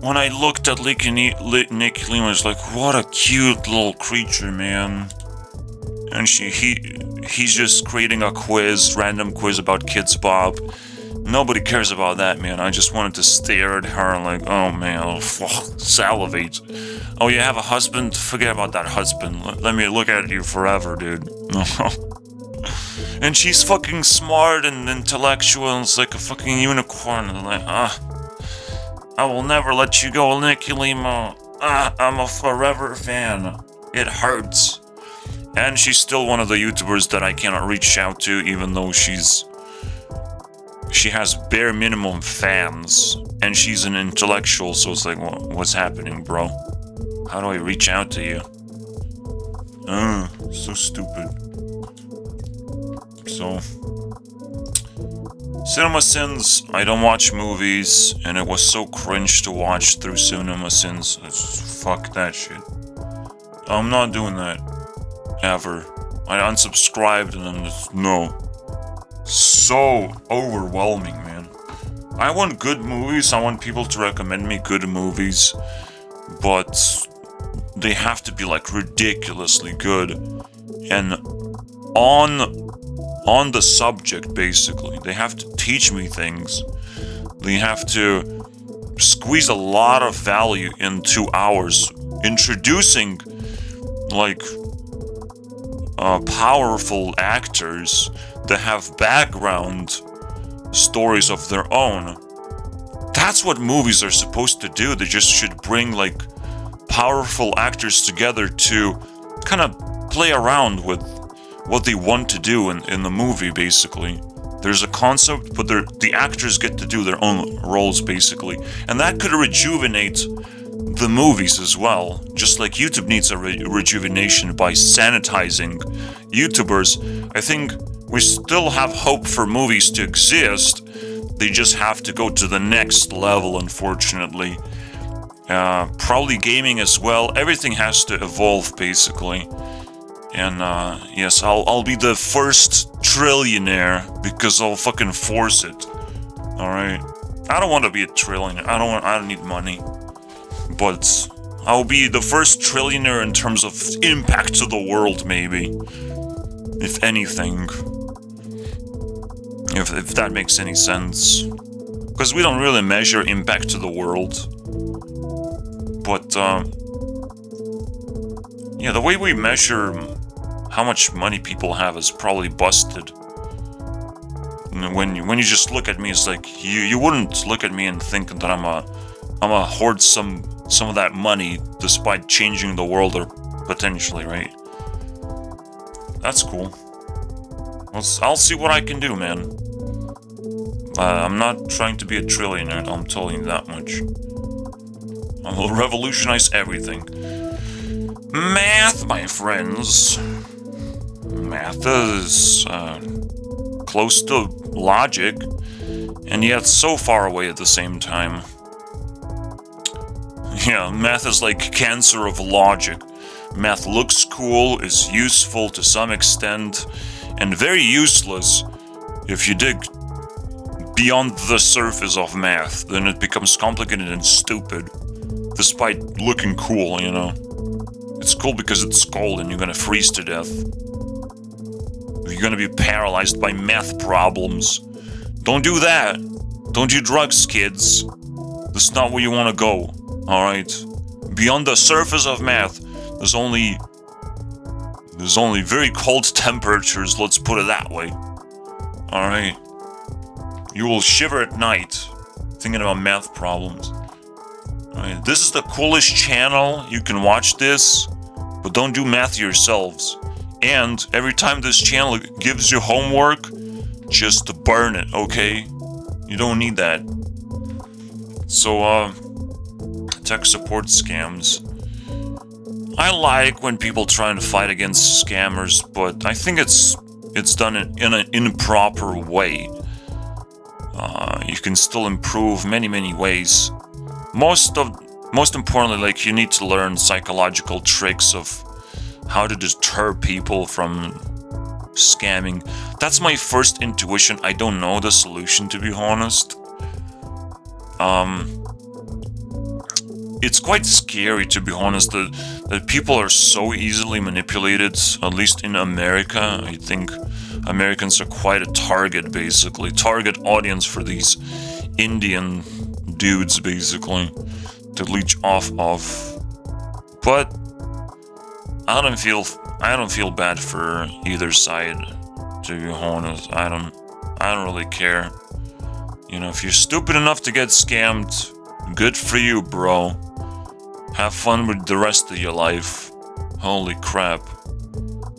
When I looked at Nikki Limo, I was like, what a cute little creature, man. And he's just creating a quiz, random quiz about Kids Bop. Nobody cares about that, man. I just wanted to stare at her like, oh man, salivate. Oh, you have a husband? Forget about that husband. Let me look at you forever, dude. And she's fucking smart and intellectual and it's like a fucking unicorn. And like, I will never let you go, Nikki Limo. I'm a forever fan. It hurts. And she's still one of the YouTubers that I cannot reach out to, even though she has bare minimum fans, and she's an intellectual, so it's like, what's happening, bro? How do I reach out to you? So stupid. So, CinemaSins, I don't watch movies, and it was so cringe to watch through CinemaSins. Fuck that shit. I'm not doing that. Ever. I unsubscribed and then just, no. So overwhelming, man. I want good movies, I want people to recommend me good movies, but they have to be like ridiculously good and on the subject, basically. They have to teach me things. They have to squeeze a lot of value in 2 hours, introducing like powerful actors that have background stories of their own. That's what movies are supposed to do. They just should bring like powerful actors together to kind of play around with what they want to do in the movie, basically. There's a concept, but the actors get to do their own roles, basically. And that could rejuvenate the movies as well. Just like YouTube needs a rejuvenation by sanitizing YouTubers, I think we still have hope for movies to exist. They just have to go to the next level, unfortunately. Probably gaming as well. Everything has to evolve, basically. And, yes, I'll be the first trillionaire because I'll fucking force it. Alright? I don't want to be a trillionaire. I don't need money. But I'll be the first trillionaire in terms of impact to the world, maybe. If anything. If that makes any sense. Because we don't really measure impact to the world. But, yeah, the way we measure how much money people have is probably busted. When you just look at me, it's like, you wouldn't look at me and think that I'm a hoard some of that money despite changing the world, or potentially, right? That's cool. I'll see what I can do, man. I'm not trying to be a trillionaire, I'm telling you that much. I will revolutionize everything. Math, my friends. Math is close to logic, and yet so far away at the same time. Yeah, math is like cancer of logic. Math looks cool, is useful to some extent, and very useless if you dig beyond the surface of math. Then it becomes complicated and stupid, despite looking cool, you know. It's cool because it's cold and you're gonna freeze to death. You're gonna be paralyzed by math problems. Don't do that. Don't do drugs, kids. That's not where you want to go. Alright? Beyond the surface of math, there's only very cold temperatures, let's put it that way. Alright? You will shiver at night thinking about math problems. Alright, this is the coolest channel, you can watch this, but don't do math yourselves. And every time this channel gives you homework, just burn it, okay? You don't need that. So, tech support scams. I like when people try and fight against scammers, but I think it's done in an improper way. You can still improve many ways. Most importantly, like, you need to learn psychological tricks of how to deter people from scamming. That's my first intuition. I don't know the solution, to be honest. It's quite scary, to be honest, that people are so easily manipulated, at least in America. I think Americans are quite a target, basically. Target audience for these Indian dudes, basically, to leech off of. But I don't feel bad for either side, to be honest. I don't really care. You know, if you're stupid enough to get scammed, good for you, bro. Have fun with the rest of your life. Holy crap.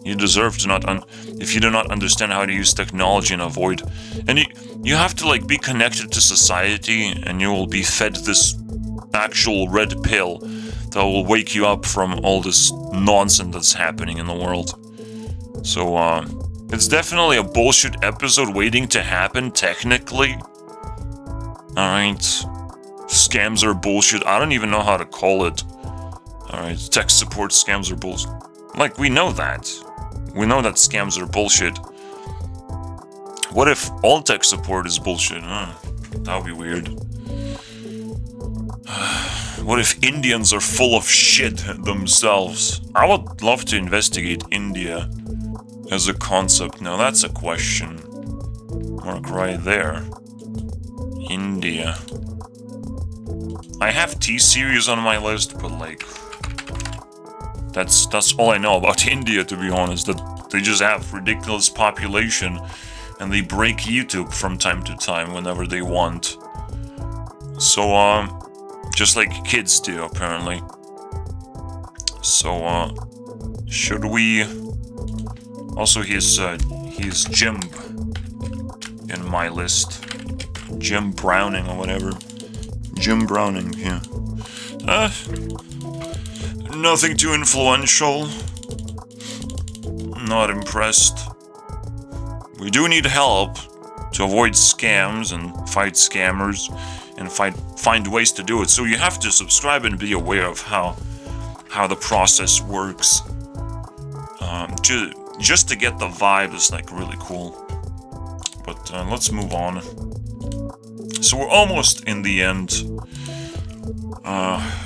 You deserve to if you do not understand how to use technology and avoid... And you have to, like, be connected to society, and you will be fed this actual red pill that will wake you up from all this nonsense that's happening in the world. So, it's definitely a bullshit episode waiting to happen, technically. Alright. Scams are bullshit. I don't even know how to call it. Alright, tech support scams are bullshit. Like, we know that. We know that scams are bullshit. What if all tech support is bullshit? That would be weird. What if Indians are full of shit themselves? I would love to investigate India as a concept. Now that's a question mark right there. India. I have T-Series on my list, but like... That's all I know about India, to be honest. That they just have ridiculous population, and they break YouTube from time to time whenever they want. So, just like kids do, apparently. So, should we... Also, he's Jim in my list. Jim Browning or whatever. Jim Browning, yeah. Nothing too influential. Not impressed we do need help to avoid scams and fight scammers and find ways to do it. So you have to subscribe and be aware of how the process works. Just to get the vibe is like really cool. But let's move on. So we're almost in the end.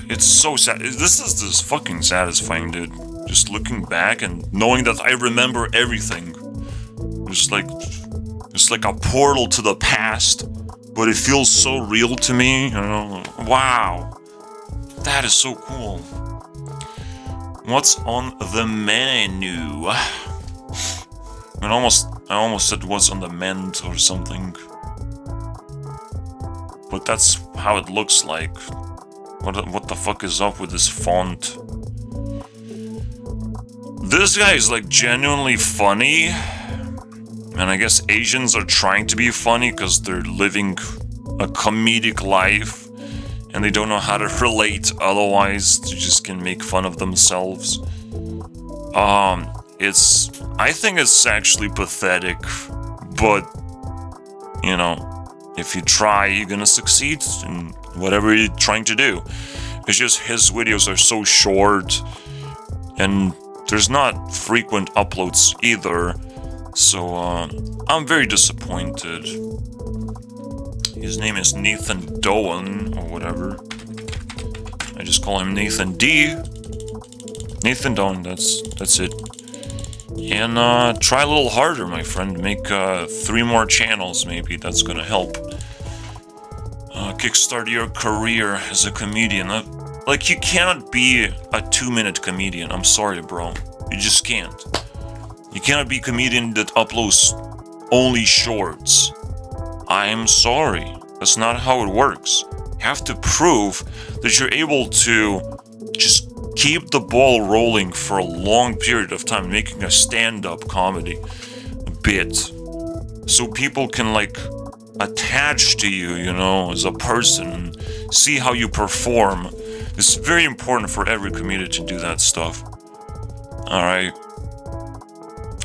It's so sad. This is just fucking satisfying, dude. Just looking back and knowing that I remember everything. It's like a portal to the past, but it feels so real to me, you know? Wow. That is so cool. What's on the menu? I almost said what's on the mend or something. But that's how it looks like. What the fuck is up with this font? This guy is like genuinely funny. And I guess Asians are trying to be funny because they're living a comedic life. And they don't know how to relate, otherwise they just can make fun of themselves. I think it's actually pathetic, but, you know, if you try, you're gonna succeed in whatever you're trying to do. It's just his videos are so short, and there's not frequent uploads either, so I'm very disappointed. His name is Nathan Doan, or whatever. I just call him Nathan D. Nathan Doan, that's it. And try a little harder, my friend. Make 3 more channels, maybe. That's gonna help. Kickstart your career as a comedian. Like, you cannot be a 2-minute comedian. I'm sorry, bro. You just can't. You cannot be a comedian that uploads only shorts. I'm sorry. That's not how it works. You have to prove that you're able to just keep the ball rolling for a long period of time, making a stand-up comedy bit, so people can, like, attach to you, you know, as a person, and see how you perform. It's very important for every comedian to do that stuff. Alright?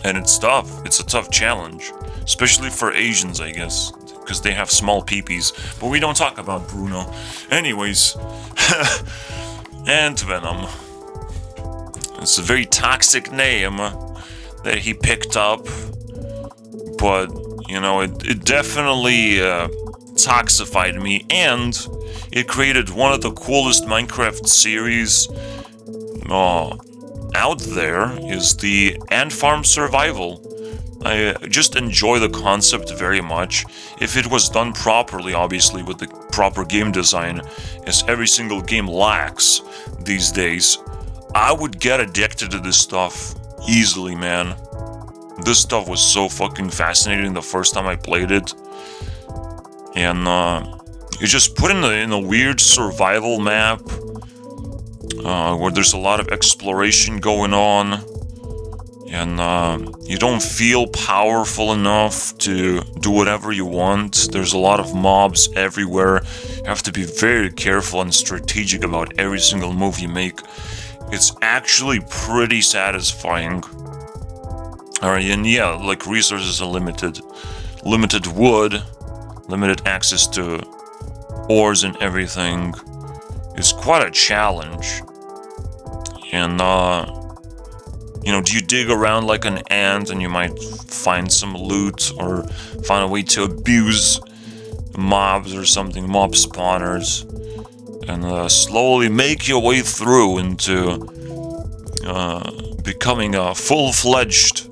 And it's tough. It's a tough challenge. Especially for Asians, I guess. Because they have small peepees. But we don't talk about Bruno. Anyways. Ant Venom. It's a very toxic name that he picked up. But, you know, it definitely toxified me. And it created one of the coolest Minecraft series out there, is the Ant Farm Survival. I just enjoy the concept very much. If it was done properly, obviously, with the proper game design, as every single game lacks these days, I would get addicted to this stuff easily, man. This stuff was so fucking fascinating the first time I played it. And you just put in a weird survival map, where there's a lot of exploration going on. And you don't feel powerful enough to do whatever you want. There's a lot of mobs everywhere. You have to be very careful and strategic about every single move you make. It's actually pretty satisfying. Alright, and yeah, like, resources are limited. Limited wood, limited access to ores and everything. It's quite a challenge. And you know, do you dig around like an ant and you might find some loot or find a way to abuse mobs or something, mob spawners, and slowly make your way through into becoming a full-fledged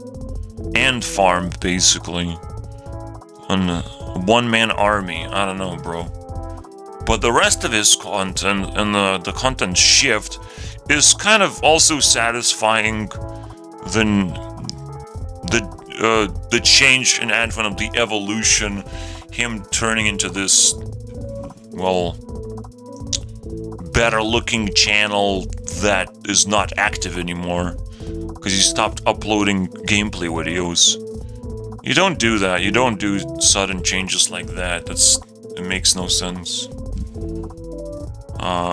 ant farm, basically. A one-man army. I don't know, bro. But the rest of his content and the content shift is kind of also satisfying than the change in Ant Venom, the evolution, him turning into this, well, better looking channel that is not active anymore because he stopped uploading gameplay videos. You don't do that. You don't do sudden changes like that. It makes no sense.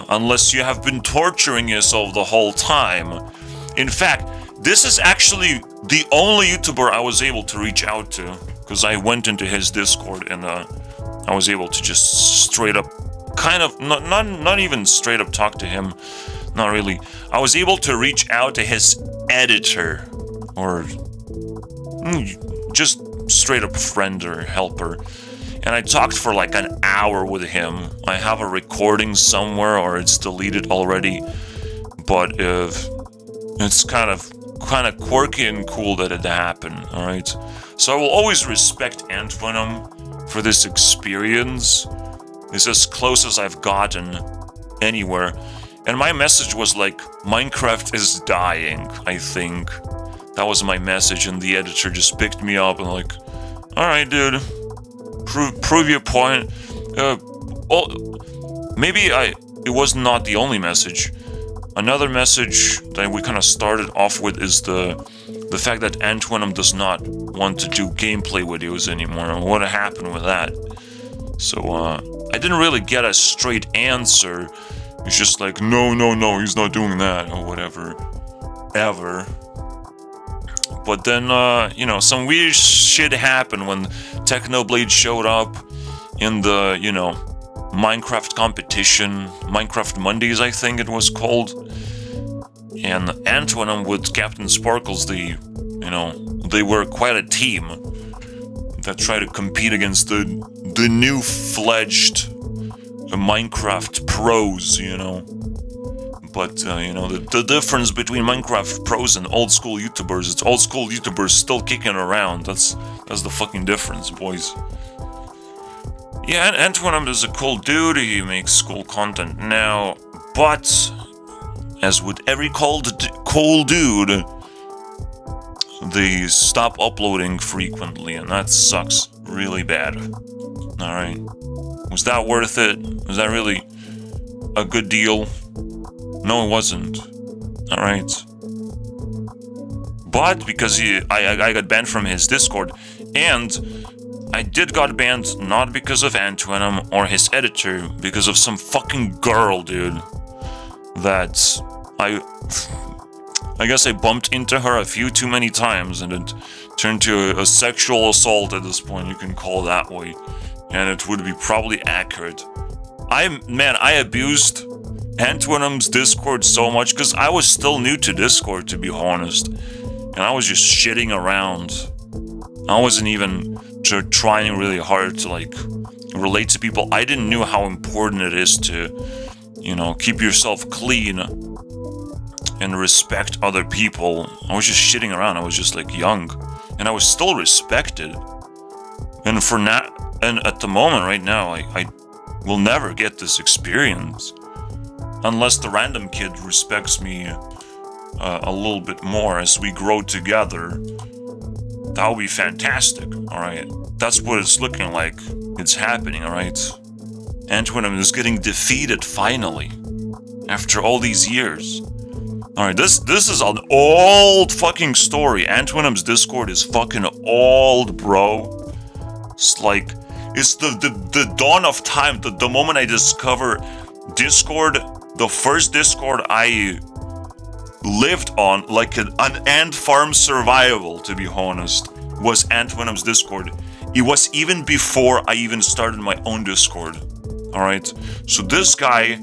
Unless you have been torturing yourself the whole time. In fact, this is actually the only YouTuber I was able to reach out to. because I went into his Discord and I was able to just straight up, kind of, not even straight up talk to him, not really. I was able to reach out to his editor, or just straight up friend or helper, and I talked for like an hour with him. I have a recording somewhere, or it's deleted already, but it's kind of quirky and cool that it happened. All right, so I will always respect Antvenom for this experience. It's as close as I've gotten anywhere. And my message was like, Minecraft is dying, I think. That was my message, and the editor just picked me up and like, alright, dude, prove your point. Maybe it was not the only message. Another message that we kind of started off with is the fact that Antvenom does not want to do gameplay videos anymore, and what happened with that. So, I didn't really get a straight answer. It's just like, no, he's not doing that, or whatever, ever. But then, you know, some weird shit happened when Technoblade showed up in the, you know, Minecraft competition, Minecraft Mondays, I think it was called. And Antvenom with Captain Sparkles, they were quite a team that tried to compete against the new-fledged Minecraft pros, you know. But, you know, the difference between Minecraft pros and old-school YouTubers, it's old-school YouTubers still kicking around. That's the fucking difference, boys. Yeah, Antvenom is a cool dude, he makes cool content now, but, as with every cool dude, they stop uploading frequently, and that sucks really bad. Alright. Was that worth it? Was that really a good deal? No, it wasn't. Alright. But because I got banned from his Discord, and I did got banned not because of Antvenom or his editor, because of some fucking girl, dude, that I guess I bumped into her a few too many times, and it turned to a sexual assault at this point, you can call it that way. And it would be probably accurate. I abused Antvenom's Discord so much, because I was still new to Discord, to be honest. And I was just shitting around. I wasn't even trying really hard to, like, relate to people. I didn't know how important it is to, you know, keep yourself clean and respect other people. I was just shitting around. I was just, like, young. And I was still respected. And for now, and at the moment right now, I will never get this experience. Unless the random kid respects me a little bit more as we grow together. That would be fantastic, alright? That's what it's looking like. It's happening, alright? Antvenom is getting defeated, finally. After all these years. Alright, this is an old fucking story. Antvenom's Discord is fucking old, bro. It's like, it's the dawn of time. The moment I discover Discord, the first Discord I lived on, like an ant farm survival, to be honest, was Antvenom's Discord. It was even before I even started my own Discord. Alright? So this guy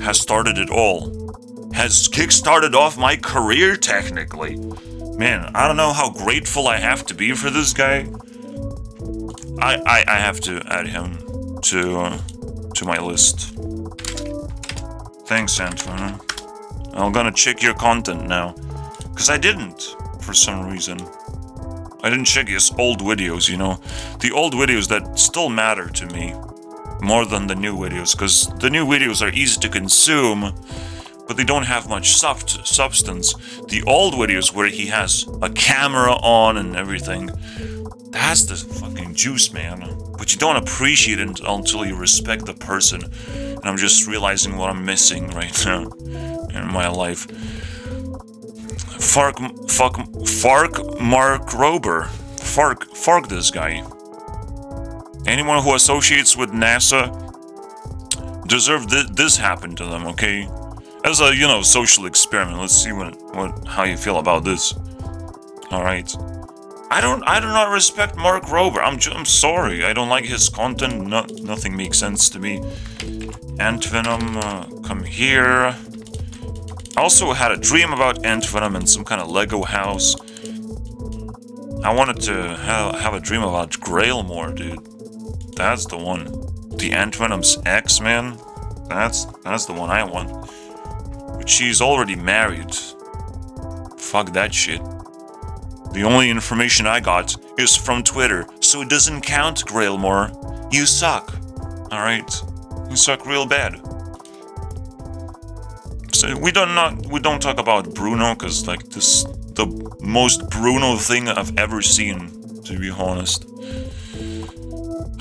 has started it all. Has kickstarted off my career, technically. Man, I don't know how grateful I have to be for this guy. I have to add him to my list. Thanks, Antvenom. I'm gonna check your content now. Because I didn't, for some reason. I didn't check his old videos, you know. The old videos that still matter to me. More than the new videos. Because the new videos are easy to consume, but they don't have much substance. The old videos where he has a camera on and everything, that's the fucking juice, man. But you don't appreciate it until you respect the person. And I'm just realizing what I'm missing right now in my life. Fark Mark Rober. Fark this guy. Anyone who associates with NASA deserve this happen to them, okay? As a, you know, social experiment. Let's see how you feel about this. Alright. I do not respect Mark Rober. I'm sorry. I don't like his content. Nothing makes sense to me. Ant-Venom, come here. I also had a dream about Ant-Venom and some kind of Lego house. I wanted to have a dream about Grailmore, dude. That's the one. The Ant-Venom's ex, man. That's the one I want. But she's already married. Fuck that shit. The only information I got is from Twitter, so it doesn't count, Grailmore. You suck. Alright? You suck real bad. So we don't talk about Bruno, cause like this the most Bruno thing I've ever seen, to be honest.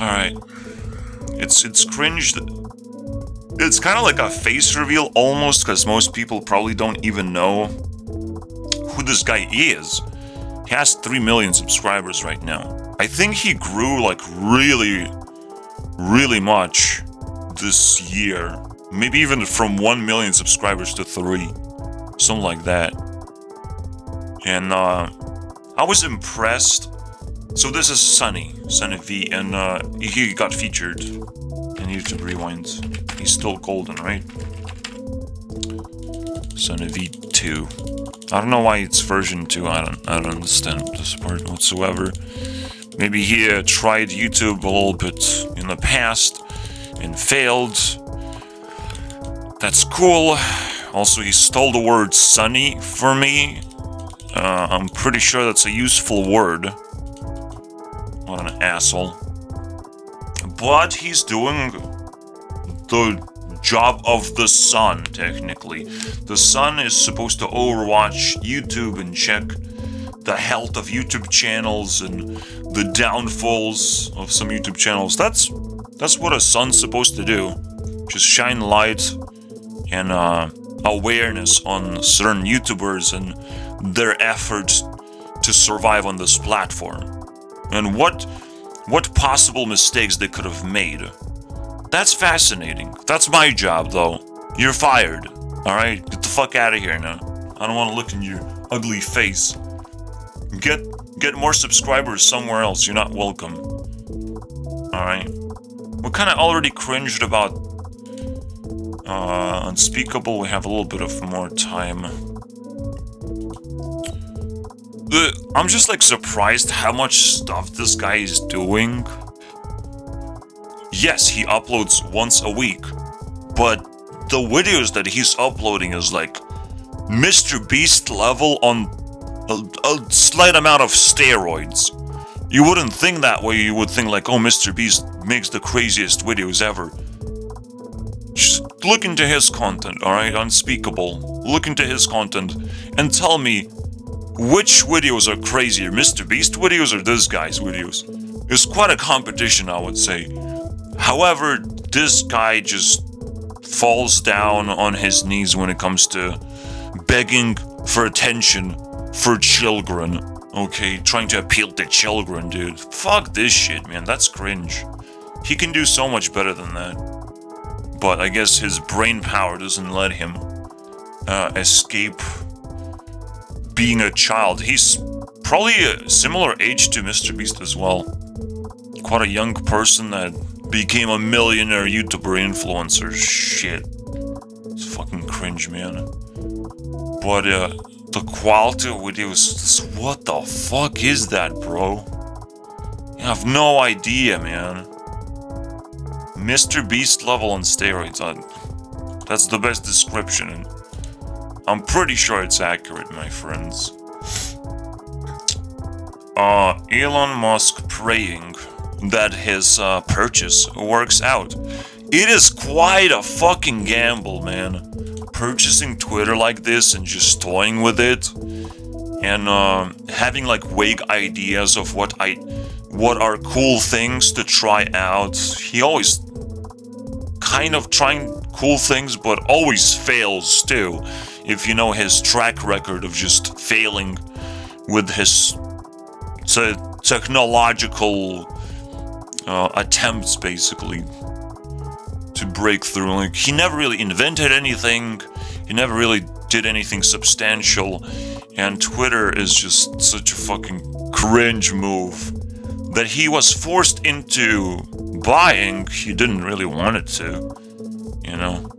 Alright. It's cringe. It's kinda like a face reveal almost, cause most people probably don't even know who this guy is. He has 3 million subscribers right now. I think he grew like really much this year. Maybe even from 1 million subscribers to 3. Something like that. And I was impressed. So this is Sunny V, and he got featured in YouTube Rewind. He's still golden, right? Sunny V 2. I don't know why it's version 2. I don't understand this part whatsoever. Maybe he tried YouTube a little bit in the past and failed. That's cool. Also, he stole the word sunny for me. I'm pretty sure that's a useful word. What an asshole. But he's doing the job of the sun, technically. The sun is supposed to overwatch YouTube and check the health of YouTube channels and the downfalls of some YouTube channels. That's what a sun's supposed to do. Just shine light and awareness on certain YouTubers and their efforts to survive on this platform. And what possible mistakes they could have made. That's fascinating. That's my job, though. You're fired. Alright? Get the fuck out of here now. I don't want to look in your ugly face. Get more subscribers somewhere else. You're not welcome. Alright? We kind of already cringed about Unspeakable. We have a little bit of more time. I'm just like surprised how much stuff this guy is doing. Yes, he uploads once a week, but the videos that he's uploading is like Mr. Beast level on a slight amount of steroids. You wouldn't think that way. You would think like, oh, Mr. Beast makes the craziest videos ever. Just look into his content, alright? Unspeakable. Look into his content and tell me which videos are crazier, Mr. Beast videos or this guy's videos. It's quite a competition, I would say. However, this guy just falls down on his knees when it comes to begging for attention for children. Okay, trying to appeal to children, dude. Fuck this shit, man. That's cringe. He can do so much better than that. But I guess his brain power doesn't let him escape being a child. He's probably a similar age to Mr. Beast as well. Quite a young person that became a millionaire YouTuber influencer. Shit. It's fucking cringe, man. But the quality of videos, what the fuck is that, bro? I have no idea, man. Mr. Beast level on steroids. That's the best description, and I'm pretty sure it's accurate, my friends. Elon Musk praying that his purchase works out. It is quite a fucking gamble, man. Purchasing Twitter like this and just toying with it, and having like vague ideas of what are cool things to try out. He always kind of trying cool things, but always fails too. If you know his track record of just failing with his technological attempts, basically, to break through. Like, he never really invented anything, he never really did anything substantial, And Twitter is just such a fucking cringe move that he was forced into buying. He didn't really want it to, you know.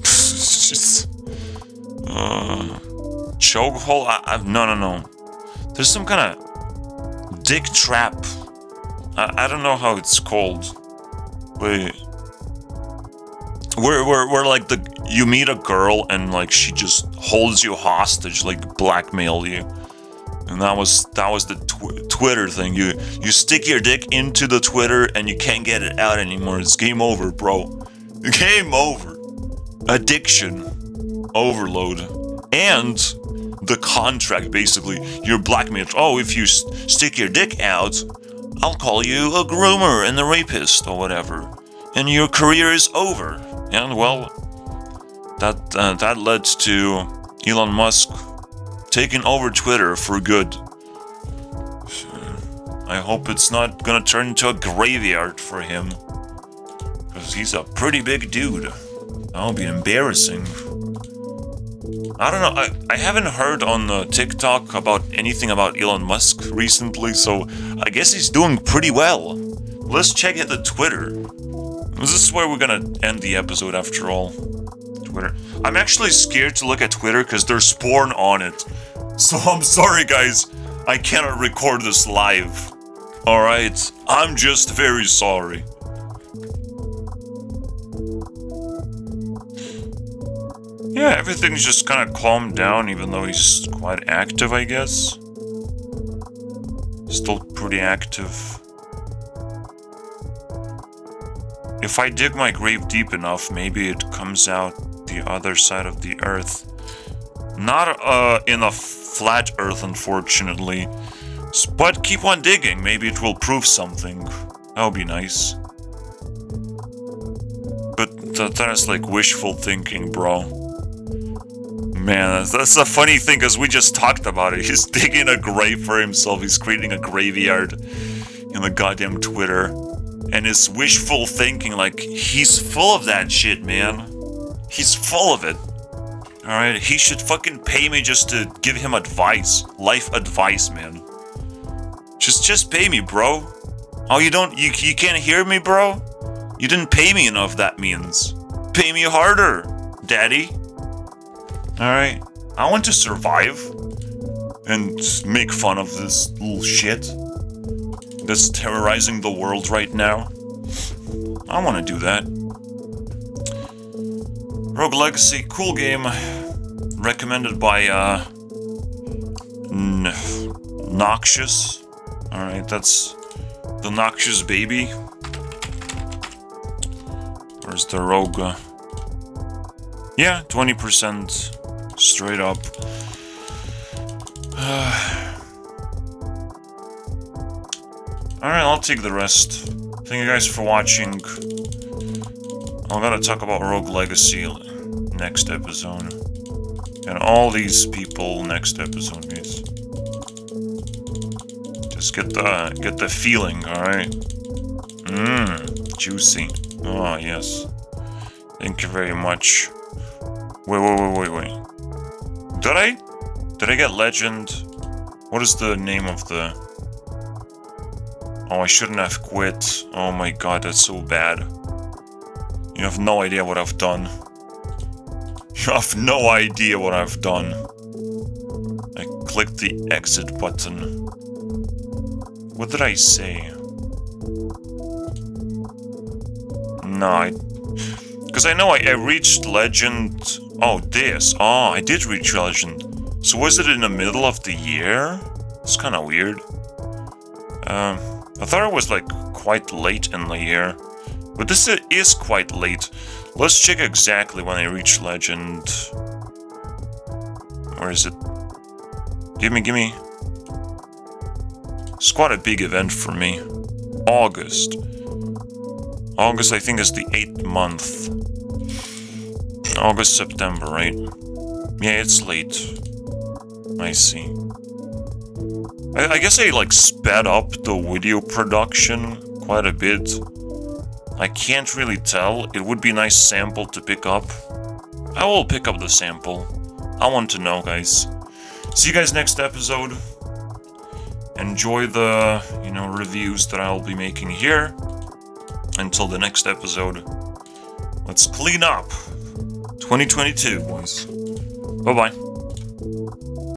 It's just, chokehold. No. There's some kind of dick trap. I don't know how it's called. Wait. Where like you meet a girl and like she just holds you hostage, like blackmail you, and that was the Twitter thing. You stick your dick into the Twitter and you can't get it out anymore. It's game over, bro. Game over. Addiction, overload, and the contract basically. You're blackmailed. Oh, if you stick your dick out, I'll call you a groomer and a rapist or whatever, and your career is over. And well, that led to Elon Musk taking over Twitter for good. I hope it's not gonna turn into a graveyard for him, because he's a pretty big dude. That would be embarrassing. I don't know, I haven't heard on TikTok about anything about Elon Musk recently, so I guess he's doing pretty well. Let's check out the Twitter. This is where we're gonna end the episode after all. Twitter. I'm actually scared to look at Twitter because there's porn on it. So I'm sorry guys, I cannot record this live. Alright, I'm just very sorry. Yeah, everything's just kind of calmed down, even though he's quite active, I guess. Still pretty active. If I dig my grave deep enough, maybe it comes out the other side of the earth. Not in a flat earth, unfortunately. But keep on digging, maybe it will prove something. That would be nice. But that is like wishful thinking, bro. Man, that's a funny thing, because we just talked about it. He's digging a grave for himself. He's creating a graveyard in the goddamn Twitter. And it's wishful thinking, like, he's full of that shit, man. He's full of it. Alright, he should fucking pay me just to give him advice. Life advice, man. Just pay me, bro. Oh, you can't hear me, bro? You didn't pay me enough, that means. Pay me harder, daddy. Alright, I want to survive. And make fun of this little shit that's terrorizing the world right now. I want to do that. Rogue Legacy, cool game. Recommended by, Noxious. Alright, that's the Noxious baby. Where's the Rogue? Yeah, 20% straight up. Alright, I'll take the rest. Thank you guys for watching. I'm gonna talk about Rogue Legacy next episode. And all these people next episode, guys. Just get the feeling, alright? Juicy. Oh, yes. Thank you very much. Wait. Did I get Legend? What is the name of the... Oh, I shouldn't have quit. Oh my god, that's so bad. You have no idea what I've done. You have no idea what I've done. I clicked the exit button. What did I say? No, because I know I reached Legend... Oh, this. Oh, I did reach Legend. So was it in the middle of the year? It's kind of weird. I thought it was like quite late in the year. But this is quite late. Let's check exactly when I reach Legend. Where is it? Give me. It's quite a big event for me. August. August, I think, is the 8th month. August, September, right? Yeah, it's late. I see. I guess I, like, sped up the video production quite a bit. I can't really tell. It would be a nice sample to pick up. I will pick up the sample. I want to know, guys. See you guys next episode. Enjoy the, reviews that I'll be making here. Until the next episode, let's clean up 2022, boys. Bye-bye.